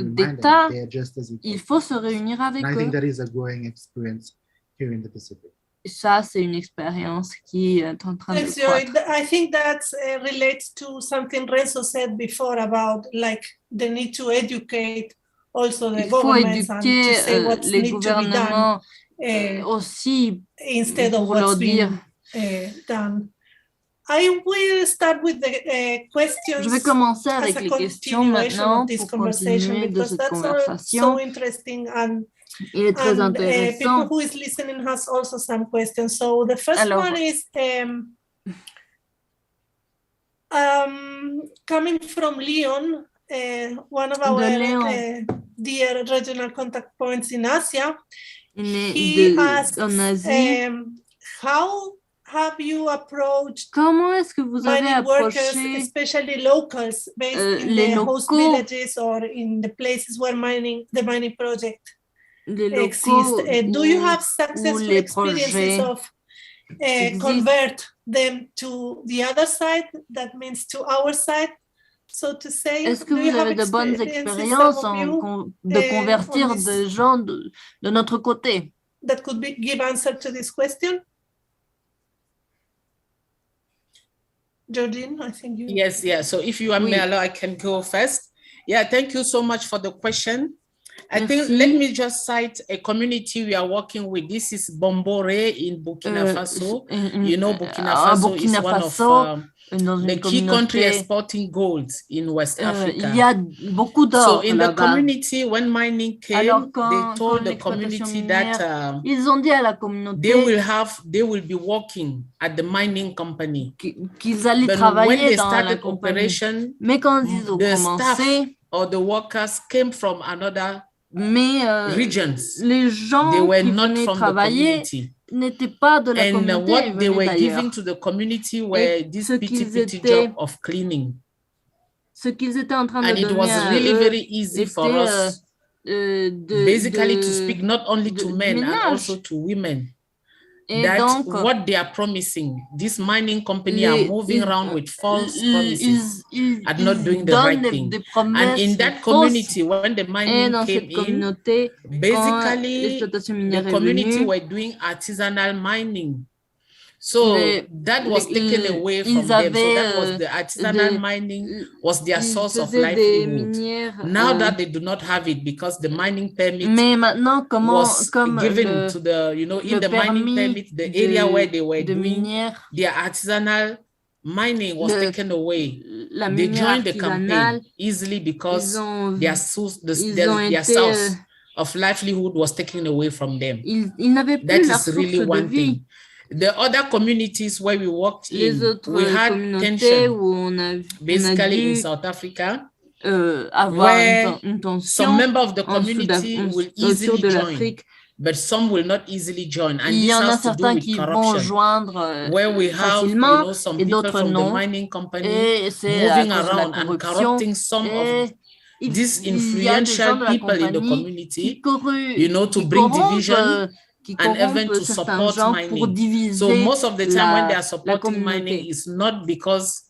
d'État? Il faut se réunir avec eux. Et ça, c'est une expérience qui est en train de croître. I think that relates to something Renzo said before about like the need to educate also the governments and to say what needs to be done aussi instead of what's being done. I will start with the questions. Je vais commencer avec les questions maintenant pour continuer de cette conversation. So interesting and il est très intéressant. People who is listening has also some questions. So the first one is coming from Lyon, one of our dear regional contact points in Asia. He asked, how have you approached comment est-ce que vous avez workers, especially locals, based in the host villages or in the places where the mining project exists? Do you have successful experiences of convert them to the other side? That means to our side, so to say. Est-ce que vous avez de bonnes expériences de convertir des gens de notre côté? That could give answer to this question. Georgine, I think you. Yes, yeah. So if you want me, I can go first. Yeah, thank you so much for the question. I think let me just cite a community we are working with. This is Bombore in Burkina Faso. You know, Burkina Faso is one of the key country exporting gold in West Africa. Il y a beaucoup d'or so in the community, when mining came, they told the community that ils ont dit à la communauté they will be working at the mining company. Qu'ils allaient travailler dans la compagnie. Mais quand ils ont commencé, or the workers came from another regions. Les gens they were qui not venaient from travailler n'étaient pas de la communauté. And what they were giving to the community were this petty job of cleaning. Ce qu'ils étaient en train de donner it was really very easy for us basically to speak not only to men and also to women. That donc, what they are promising, this mining company are moving around with false promises and not doing the right thing. And in that community, when the mining came in, basically the community were doing artisanal mining. So that was taken away from them. So that was the artisanal mining was their source of livelihood. Now that they do not have it because the mining permit was given to the, in the mining permit, the area where they were doing their artisanal mining was taken away. They joined the campaign easily because their source of livelihood was taken away from them. That is really one thing. The other communities where we worked in, we had tension, basically in South Africa, where some member of the community will easily join, but some will not easily join. And this has to do with corruption, where we have some people from the mining company moving around and corrupting some of these influential people in the community, to bring division and even to support mining. So most of the time when they are supporting mining, it's not because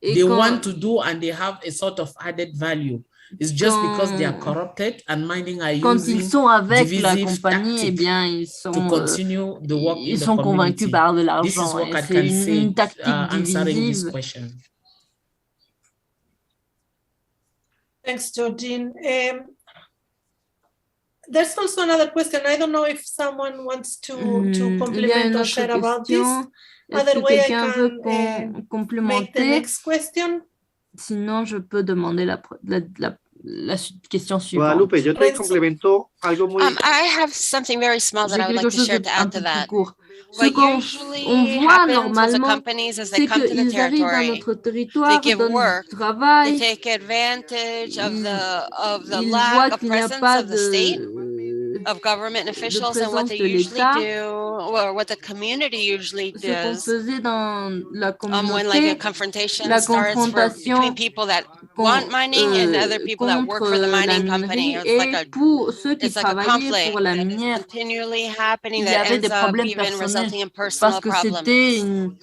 they want to do and they have a sort of added value. It's just because they are corrupted and mining are quand ils sont avec la divisive compagnie, eh tactics bien, to continue the work in ils the sont convaincus community. par de This is l'argent. what Et I c'est can say une tactique answering this divisive. question. Thanks, Georgine. There's also another question. I don't know if someone wants to complement or share about this. Other way, I can make the next question. Sinon, je peux demander la question suivante. Guadalupe, yo te complemento algo muy... I have something very small that I would like to share to add to that. Ce qu'on voit normalement, c'est qu'ils arrivent dans notre territoire, donnent du travail, ils voient qu'il n'y a pas of government officials de and what they usually do, or what the community usually ce qu'on does. faisait dans la When like a communauté, confrontation la starts between confrontation people that want mining and other people that work for the mining company. It's like a, pour ceux qui it's like a travaillaient conflict pour la that is minière, continually happening il y that avait des ends up problèmes even resulting in personnels personal parce que c'était problems.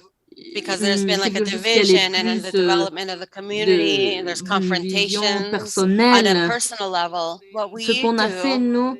Because there's been like a quelque chose qui allait division and in the plus development of the community, and there's d'une vision confrontations on a personnelle. personal level. What we Ce qu'on a fait, do nous,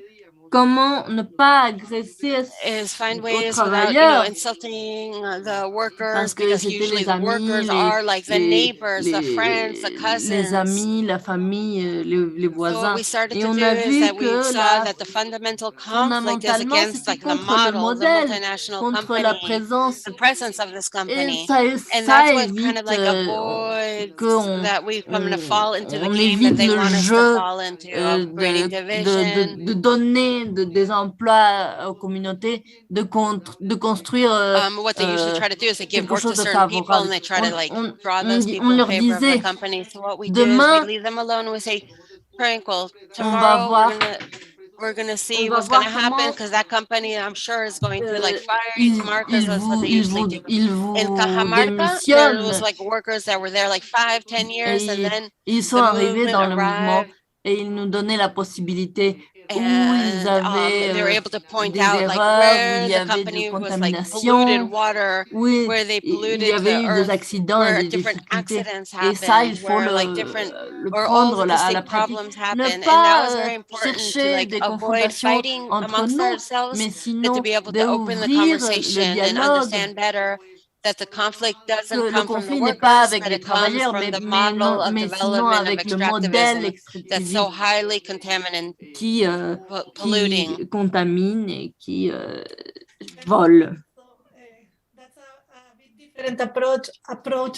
comment ne pas agresser is find aux ways without, travailleurs, insulting the workers, parce que because c'était usually les the amis, workers are like the neighbors, the friends, the les cousins. amis, la famille, les So what voisins. we started Et to on do a is vu that we que saw that the fundamental conflict is fondamentalement, against c'était like the contre le model, the modèle, multinational contre la company, présence. the presence of this Et company. ça And that's what évite kind of like avoids that we come to fall into the on game that évite they le want us to jeu fall into, of creating division. de donner des emplois aux communautés, de construire What they usually try to do is they give quelque work to chose de certain people and favorable. they try to like draw On those people in leur favor of the disait, company. So what we do is demain, we leave them alone and we say, Tranquil, on va tomorrow voir, we're gonna see on va what's gonna voir happen, comment because that company, I'm sure, is going to like fire you tomorrow, because that's what they usually do. In Cajamarca, there was like workers that were there like 5-10 years, and then ils sont the arrivés movement dans le mouvement arrived. et ils nous donnaient la possibilité où ils And avaient they were able to point des out like erreurs, où where il y the avait company de was like polluted contamination, water, où where they il y polluted avait the eu des earth, accidents et where des different difficultés. accidents Et ça, il happened, faut where like different, le where all prendre of the à la same pratique. problems Ne happen. And that pas was very important to chercher like des avoid confrontations fighting entre amongst nous, ourselves, mais but to sinon be able to open the d'ouvrir le conversation and dialogue. understand better that the conflict doesn't Que le come from the conflit n'est pas workers, avec but les it comes travailleurs, from the model of mais sinon development of avec le modèle extractivism that's so highly contaminant, qui polluting. contamine et qui vole.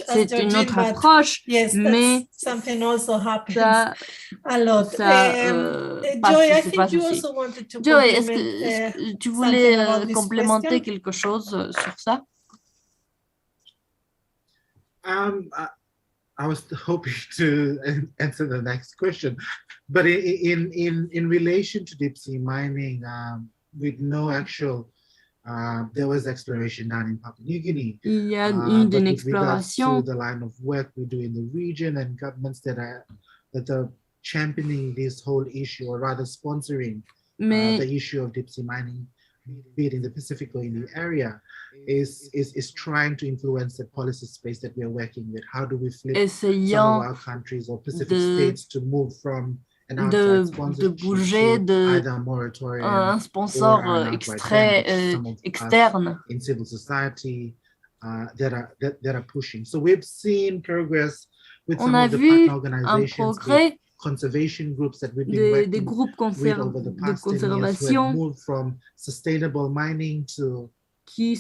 C'est une autre approche, mais something also happens ça a lot. Joy, I think you also wanted to Joy, est-ce complement que tu voulais complémenter quelque chose sur ça? I was hoping to answer the next question, but in relation to deep sea mining, with no actual, there was exploration done in Papua New Guinea. Il y a eu une exploration. The line of work we do in the region and governments that are championing this whole issue, or rather sponsoring the issue of deep sea mining, be it in the Pacific or in the area, is trying to influence the policy space that we are working with. How do we flip some of our countries or Pacific states to move from an outside sponsorship to either a moratorium un sponsor or an externe in civil society that are pushing. So we've seen progress with some of the partner organizations, conservation groups that we've been working with over the past 10 years, who have moved from sustainable mining to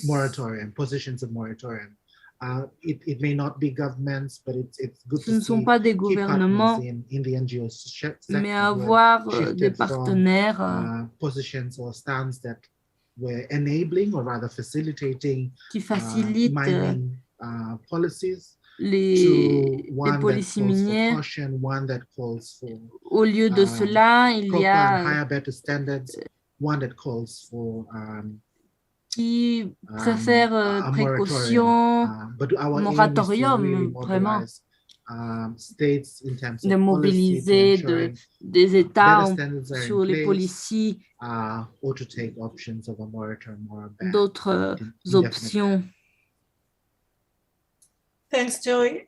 moratorium, positions of moratorium. It may not be governments, but it's good to see key partners in the NGO sector, mais avoir des partenaires positions or stands that were enabling, or rather facilitating, qui facilitent mining policies. Les policiers miniers. Au lieu de cela, il y a qui préfèrent précaution, moratorium, vraiment, de mobiliser des États sur les policiers, d'autres options. Thanks, Joy.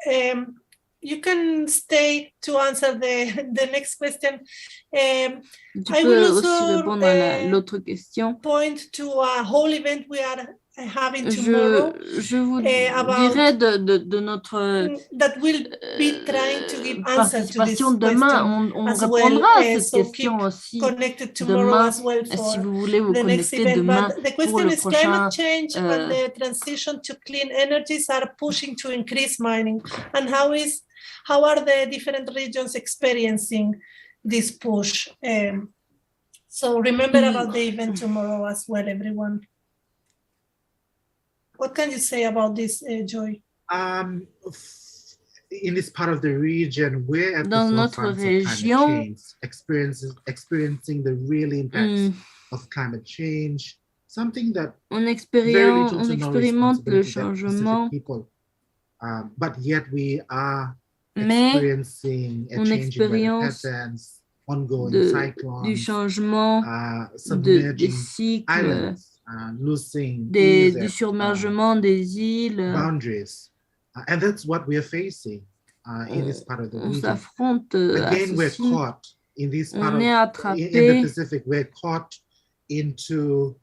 you can stay to answer the next question. Tu peux aussi répondre à l'autre question. Point to a whole event we are having tomorrow. Je vous dirai de notre that will be trying to give participation demain. On répondra à cette question aussi demain. Si vous voulez vous connecter demain pour le prochain. Climate change and the transition to clean energies are pushing to increase mining, and how are the different regions experiencing this push? So remember about the event tomorrow as well, everyone. What can you say about this, Joy? In this part of the region, we're at Dans the notre forefront région, of climate change, experiencing the real impacts of climate change, something that on very little to no expérimente le responsibility that changement, Pacific people, but yet we are mais experiencing a on change in weather expérience patterns, ongoing du cyclones, changement des submerging cycles, islands, losing du surmergement des îles. boundaries. And that's what we are facing in this part of the On region. s'affronte à Again, we're ceci. caught in this part On est in the attrapé Pacific. We're caught into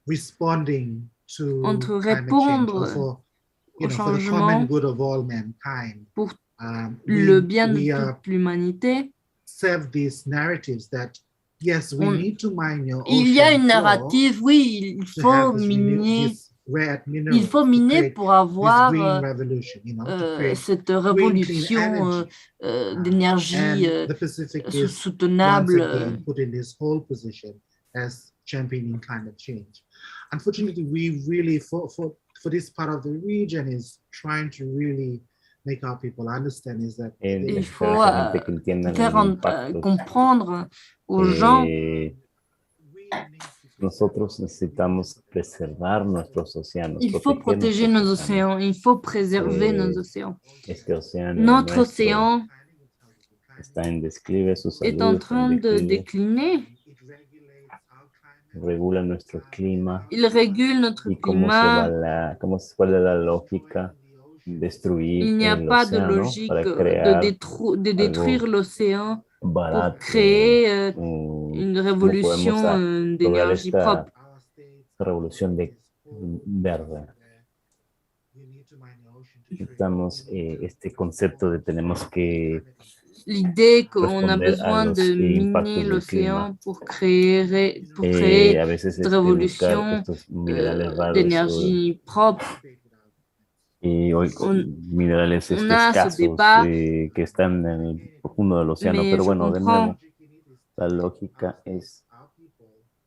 responding to entre climate change répondre or for, au for the common changement good of all mankind. pour le bien de we toute l'humanité. serve these narratives that yes, we need to mine your Il y a ocean une narrative, oui, il to faut have this miner. this rare mineral, Il faut to miner create pour avoir this green revolution, to create cette green, clean révolution energy. d'énergie And the Pacific is once soutenable. again put in this whole position as championing climate change. Unfortunately, we really, for this part of the region, is trying to really make our people understand is that il faut faire comprendre aux gens. Nosotros necesitamos preservar nuestros océanos. Il faut protéger nos océans, il faut préserver nos océans. Notre océan est en train de décliner. Regula nuestro clima. Il régule notre climat. ¿Cuál es la lógica? Destruir il n'y a pas de logique de détruire l'océan pour créer une révolution d'énergie propre. Revolución verde. Necesitamos este concepto de tenemos que l'idée qu'on a besoin de miner l'océan pour créer cette révolution d'énergie propre. Y hoy minerales escasos que están en el profundo del océano, pero bueno, de nuevo, la lógica es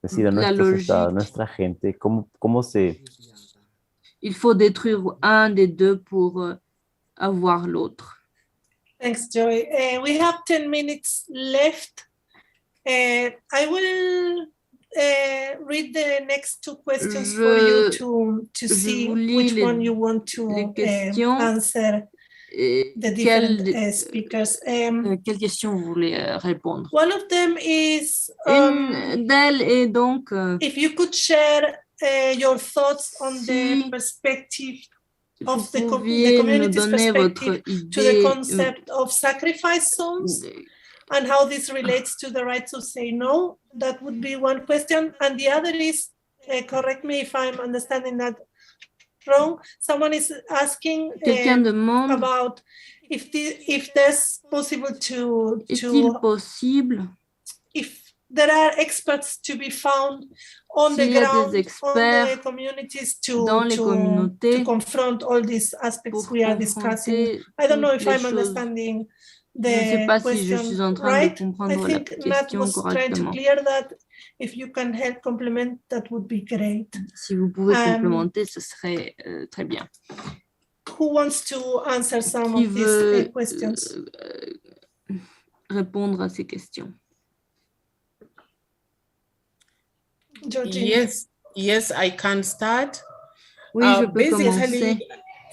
decir a nuestros estados, nuestra gente, cómo se... Il faut détruire un des deux pour avoir l'autre. Thanks, Joy. We have 10 minutes left. I will read the next two questions for you to see which one you want to answer the different speakers. Quelle question vous voulez répondre? One of them is une d'elles est donc if you could share your thoughts on the perspective of the community's perspective to the concept of sacrifice zones and how this relates to the right to say no. That would be one question. And the other is, correct me if I'm understanding that wrong, someone is asking about if there's possible if there are experts to be found on the ground, on the communities to confront all these aspects we are discussing. I don't know if I'm understanding the question right. I think Matt was trying to clear that. If you can help complement, that would be great. Si vous pouvez complémenter, ce serait très bien. Who wants to answer some of these questions? Répondre à ces questions. Yes, I can start. Oui, je peux commencer.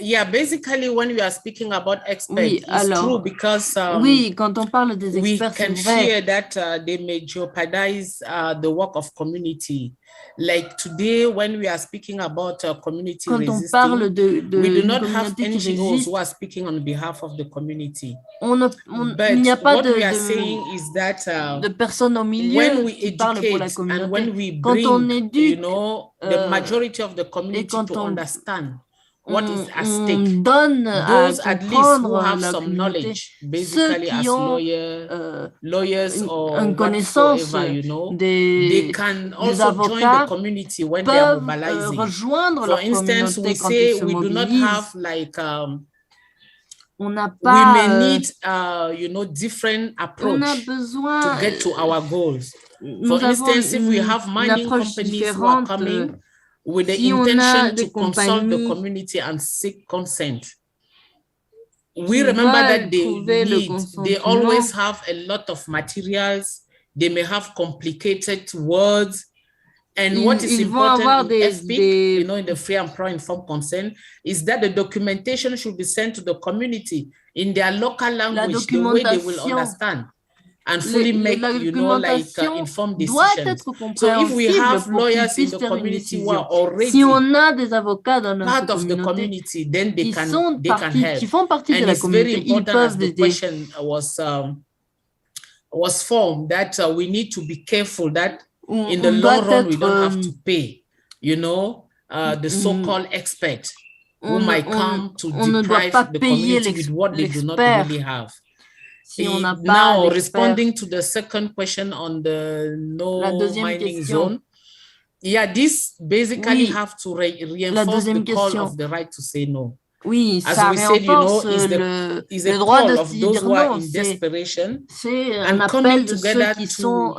Yeah, basically, when we are speaking about experts, it's true because oui, quand on parle des experts, we can fear that they may jeopardize the work of community. Like today, when we are speaking about community resisting, we do not have NGOs who are speaking on behalf of the community. But what we are saying is that when we educate and when we bring, you know, the majority of the community to understand what is at stake, those at least who have some knowledge, basically as lawyers or whatsoever, you know, they can also join the community when they are mobilizing. For instance, we say we do not have like, we may need, you know, different approach to get to our goals. For instance, if we have mining companies who are coming with the intention to consult the community and seek consent, we remember that they always have a lot of materials. They may have complicated words. And what is important in FPIC, you know, in the free and pro-informed consent, is that the documentation should be sent to the community in their local language, the way they will understand and fully make, you know, like informed decisions. So if we have lawyers in the community who are already part of the community, then they can help. And it's very important, as the question was formed, that we need to be careful that in the long run, we don't have to pay, you know, the so-called expert who might come to deprive the community with what they do not really have. Now, responding to the second question on the no mining zone, yeah, this basically have to reinforce the call of the right to say no. Oui, as ça we said, you know, renforce is a droit call de of se those dire who are non. in desperation C'est and un coming appel de ceux together qui sont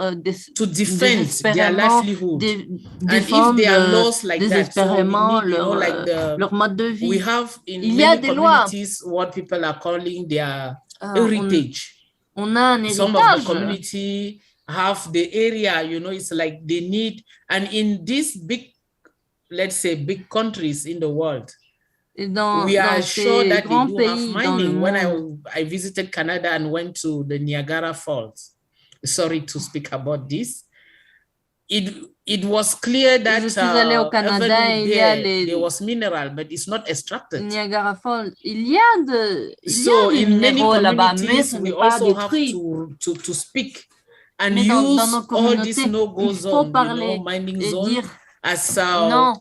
to defend their désespérément livelihood. And if défendent they are lost like that, so we désespérément need, you know, like leur mode de we vie. have in Il y a many des lois. communities what people are calling their on heritage. On a un Some of the héritage. community have the area, you know, it's like they need, and in these big, let's say, big countries in the world, we are sure that they do have mining. When I visited Canada and went to the Niagara Falls, sorry to speak about this, it was clear that there was mineral, but it's not extracted. Niagara Falls, il y a des in many minéraux là-bas, mais communities, ce we n'est pas also have détruit. to speak and Mais use dans nos all communautés, this no-go il faut zone, you parler know, mining et zone, dire as non, a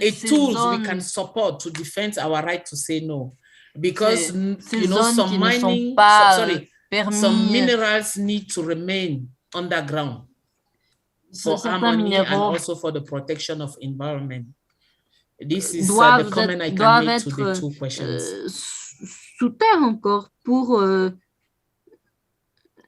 ces tools zones, we can support to defend our right to say no, because ces you know, zones some qui ne sont mining, pas some permis, minerals need to remain underground for certains harmony and minéraux also for the protection of environment. This is the doivent comment I can doivent make to the être two questions. sous terre encore pour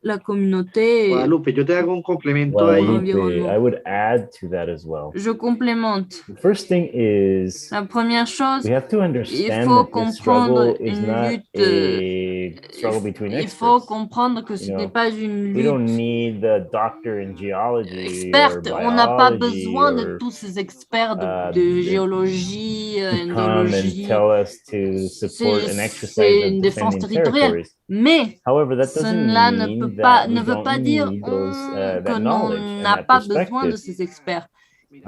la communauté. Guadalupe, yo te hago un complemento ahí. Guadalupe, I would add to that as well. Je complémente. The first thing is La première chose, we have to il understand faut that this comprendre struggle is une not lutte. a struggle between Il faut experts. comprendre que ce You n'est know, pas une we don't lutte need the doctor in geology experte. or On n'a pas biology besoin de or tous ces experts de géologie, to come and indologie. tell us to support an exercise C'est of une défense defending territoriale. territories. Mais However, that cela doesn't ne mean peut pas, that we ne veut don't pas dire need those, que that l'on knowledge and n'a that pas besoin de perspective. ces experts. You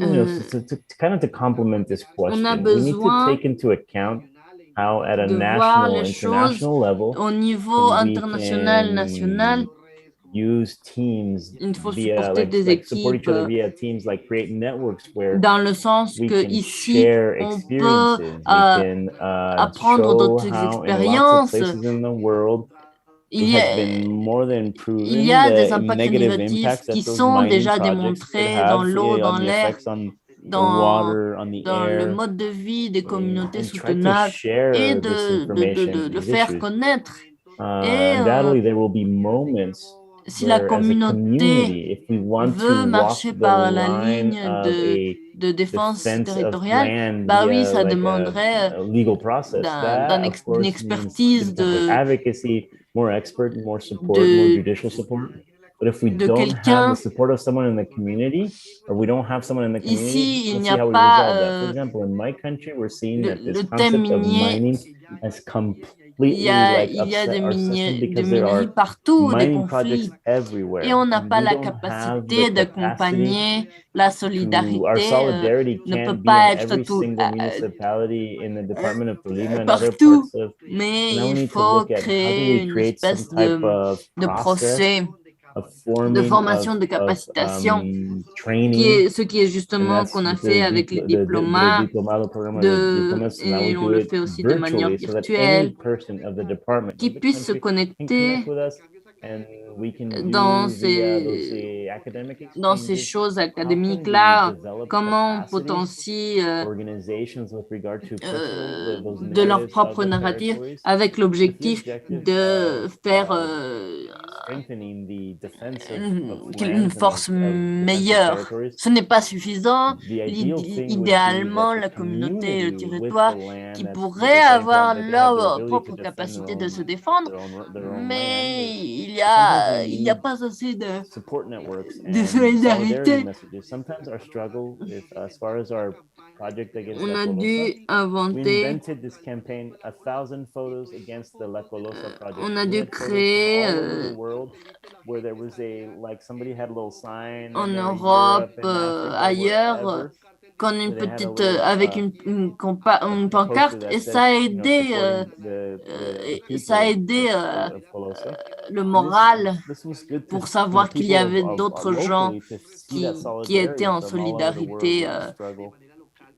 know, to kind of to complement this question, a we need to besoin take into account how at a de voir national, les choses international level, au niveau we international, can national. use teams Il faut via supporter des like support each équipes other via teams, like create networks where dans le sens we que can ici share on peut experiences. We can apprendre show d'autres how in lots of expériences. places in the world Il it y has a, been more than il y a des proven the impacts negative négatifs impacts qui that those sont mining déjà projects could démontrés have dans l'eau, dans on the l'air, effects on the dans, water, on the dans le air, mode de vie des communautés and try to soutenables share et this de information, le these faire issues. connaître. Et Undoubtedly, there will be moments si la where, as a communauté community, if we want veut to walk marcher the par la line ligne of a de défense defense of territoriale, land bah oui, via ça like demanderait a legal process, that of d'une course expertise means more advocacy, more expert, more support, more judicial support. But if we don't have the support of someone in the community, or we don't have someone in the community, Ici, il let's n'y see a how we pas resolve that. For example, in my country, we're seeing that this le thème concept of minier. mining has Il completely y a upset des our system because there mineries are partout, des mining conflits, projects everywhere. et on n'a And pas we la don't have capacité the d'accompagner la our solidarité, solidarity ne peut can't be pas in être every tout, single municipality in the Department of Tolima and other partout, parts of. mais Now we il need to faut look at how do créer we une create some espèce type of de process procès of de forming formation, de capacitation, training, ce qui est and justement that's qu'on a the fait avec les diplomas, diplomado program of diplomas. Now we et on do le it fait aussi de manière virtually so that any virtuelle, person of the department qui of the puisse se country can connecter connect with us, and we can dans do via those ces, academic dans ces exchanges choses how can we académiques-là, develop comment on capacities, potencie organizations with regard to those de leur narratives propre of the narratif territories, avec with the l'objectif objective de of faire strengthening the defense of une lands force and of defensive meilleure. territories. Ce n'est pas suffisant. The ideal thing would be Idéalement, that la the communauté et le community with the territoire land qui with pourraient the frontier avoir that they have their leur ability propre to defend capacité de se défendre, their own land, mais il y sometimes a, we il y a need pas assez support networks de and solidarity solidarité. messages. Sometimes our struggle is as far as our project against On La a Colosa. dû We inventer, invented this campaign, 1,000 photos against the La Colosa project. on a We dû had photos créer from all over the world where there was somebody had a little sign en in Europe, Europe, in Africa, ailleurs, wherever. qu'on une They had a petite, little, avec une pancarte, that et said, ça a you know, aidé, supporting the et ça a people aidé of Colosa. le moral This was good pour to, savoir qu'il y people avait of d'autres gens locally to see that qui étaient solidarity en from all over the world solidarité with the struggle that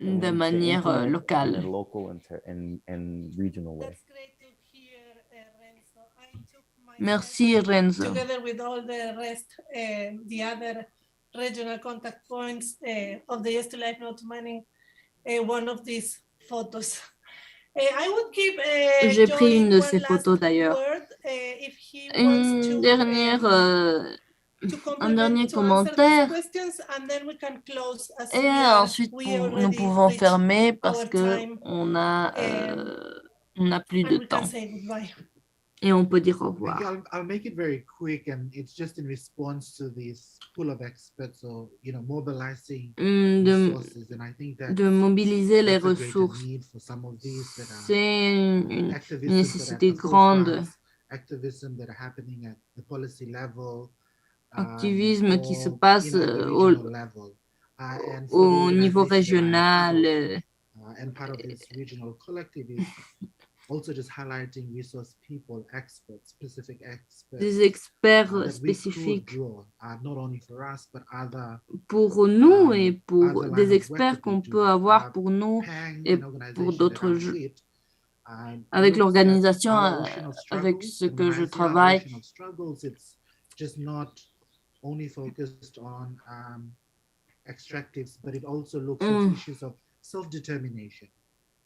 we de need to manière implement in locale. a local and regional way. That's great to hear, Renzo. I took myself, Merci, Renzo. together with all the rest, the other regional contact points of the Yes to Life No to Mining, one of these photos. I would give J'ai pris une de Joy ces one photos last d'ailleurs. word, if he wants Une to, dernière, to un dernier complement, to answer these commentaire. questions, and then we can close as Et we are, ensuite, we nous already pouvons reached fermer parce our que time, on a plus de and we can temps. say goodbye. Et on peut dire au Thank you. revoir. I'll make it very quick, and it's just in response to this pool of experts, or mobilizing resources, and I think that De mobiliser les that's a greater ressources. need for some of these that are C'est une activism nécessité that are at the grande. forefront, activism that are happening at the policy level, Activisme qui se or, passe at the au regional level. And for the niveau organization that I'm part régional. of, and part of this regional collective is also just highlighting resource people, experts, specific experts. Des experts that we could spécifiques draw, not only for us, but other, pour nous et pour other line des of experts work qu'on that we peut do. avoir pour nous PANG, et an pour organization that d'autres I'm jeux. with, Avec looks at l'organisation our ocean of avec struggles, ce and que when je I say our travaille, ocean of struggles, it's just not only focused on extractives, but it also looks at issues of self-determination,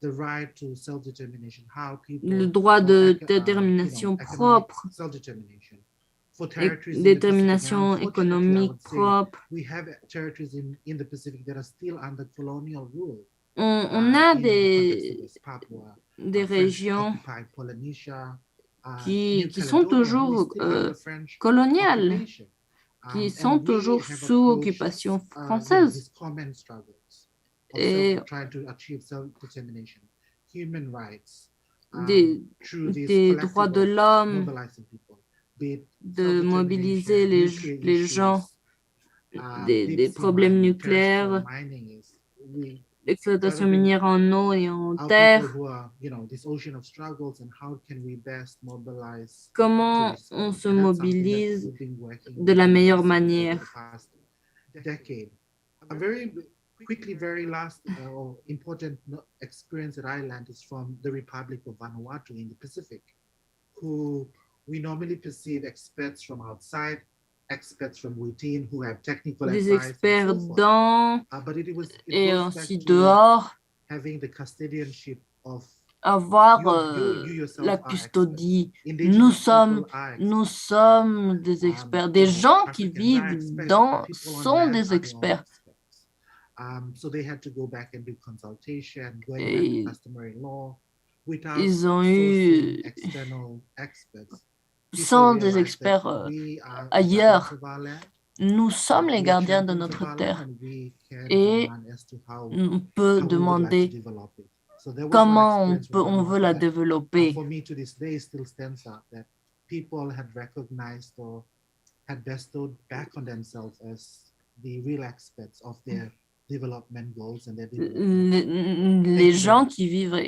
the right to self-determination, how people le droit de détermination propre, self-determination. détermination économique propre. We have territories in the Pacific that are still under colonial rule. On a des régions qui sont toujours coloniales, qui sont toujours sous occupation française. Et des droits de l'homme, de mobiliser les gens, des problèmes nucléaires, l'exploitation minière en eau et en terre. Comment on se mobilise de la meilleure manière? Quickly, very last important experience that I learned is from the Republic of Vanuatu in the Pacific, who we normally perceive experts from outside, experts from within who have technical des advice experts and so forth. dans But it et goes aussi back to dehors, having the custodianship of avoir you yourself la are custodie. Indigenous Nous people sommes des experts. Des gens qui Africans are vivent experts, dans people on sont land des are the only experts. So they had to go back and do consultation, going Et back to customary law, without ils ont sourcing eu external experts. sans des experts ailleurs. Nous sommes les gardiens de notre terre et on peut demander comment on veut la développer. Les gens qui vivent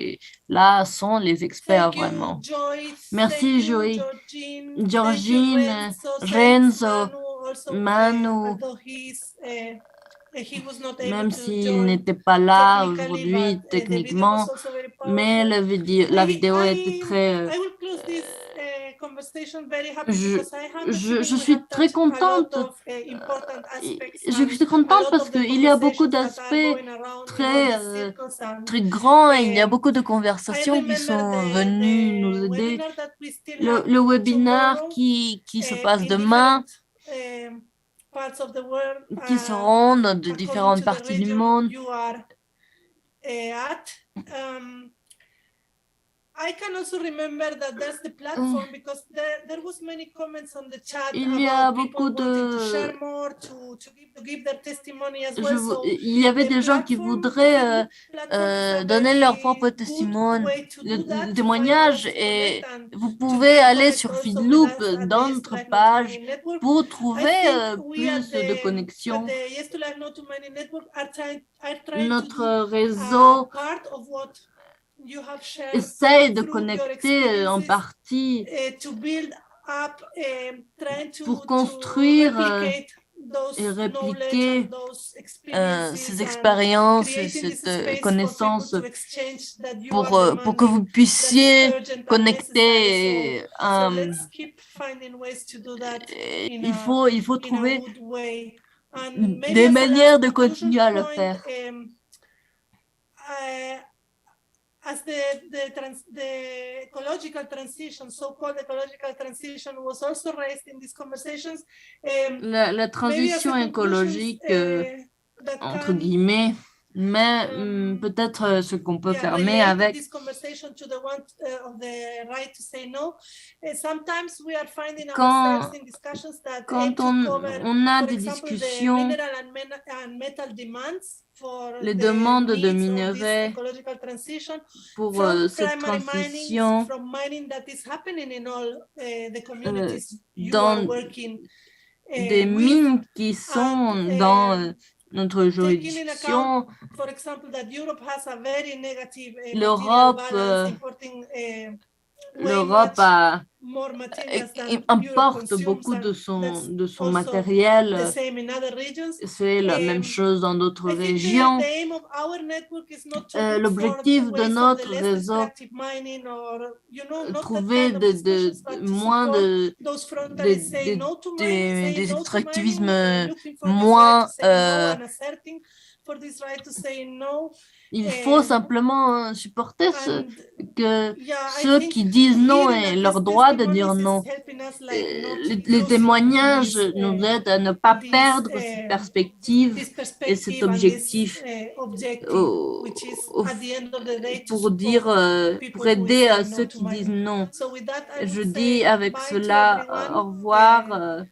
là sont les experts vraiment. Merci Joy, Georgine, Renzo, Manu, même s'il n'était pas là aujourd'hui techniquement, mais la vidéo était très... Je suis très contente. Je suis contente parce qu'il y a beaucoup d'aspects très grands et il y a beaucoup de conversations qui sont venues nous aider. Le webinaire qui se passe demain, qui se rendent de différentes parties du monde. Il y a beaucoup il y avait des gens qui voudraient donner leur propre témoignage et vous pouvez aller sur Feedloop dans notre page pour trouver plus de connexions. Notre réseau essaye de connecter en partie pour construire et répliquer ces expériences et cette connaissance pour que vous puissiez connecter. Il faut trouver des manières de continuer à le faire. As the ecological transition, so-called ecological transition, was also raised in these conversations. La transition écologique, entre guillemets, mais peut-être ce qu'on peut fermer avec. Quand on a des discussions, les demandes de minerais pour cette transition dans des mines qui sont dans notre juridiction. L'Europe importe beaucoup de son matériel. C'est la même chose dans d'autres régions. L'objectif de notre réseau, trouver moins des extractivismes moins... il faut simplement supporter que ceux qui disent non aient leur droit de dire non. Les témoignages nous aident à ne pas perdre cette perspective et cet objectif pour aider à ceux qui disent non. Je dis avec cela au revoir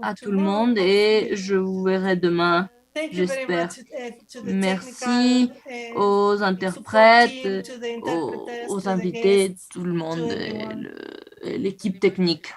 à tout le monde et je vous verrai demain. J'espère. Merci aux interprètes, aux invités, tout le monde, l'équipe technique.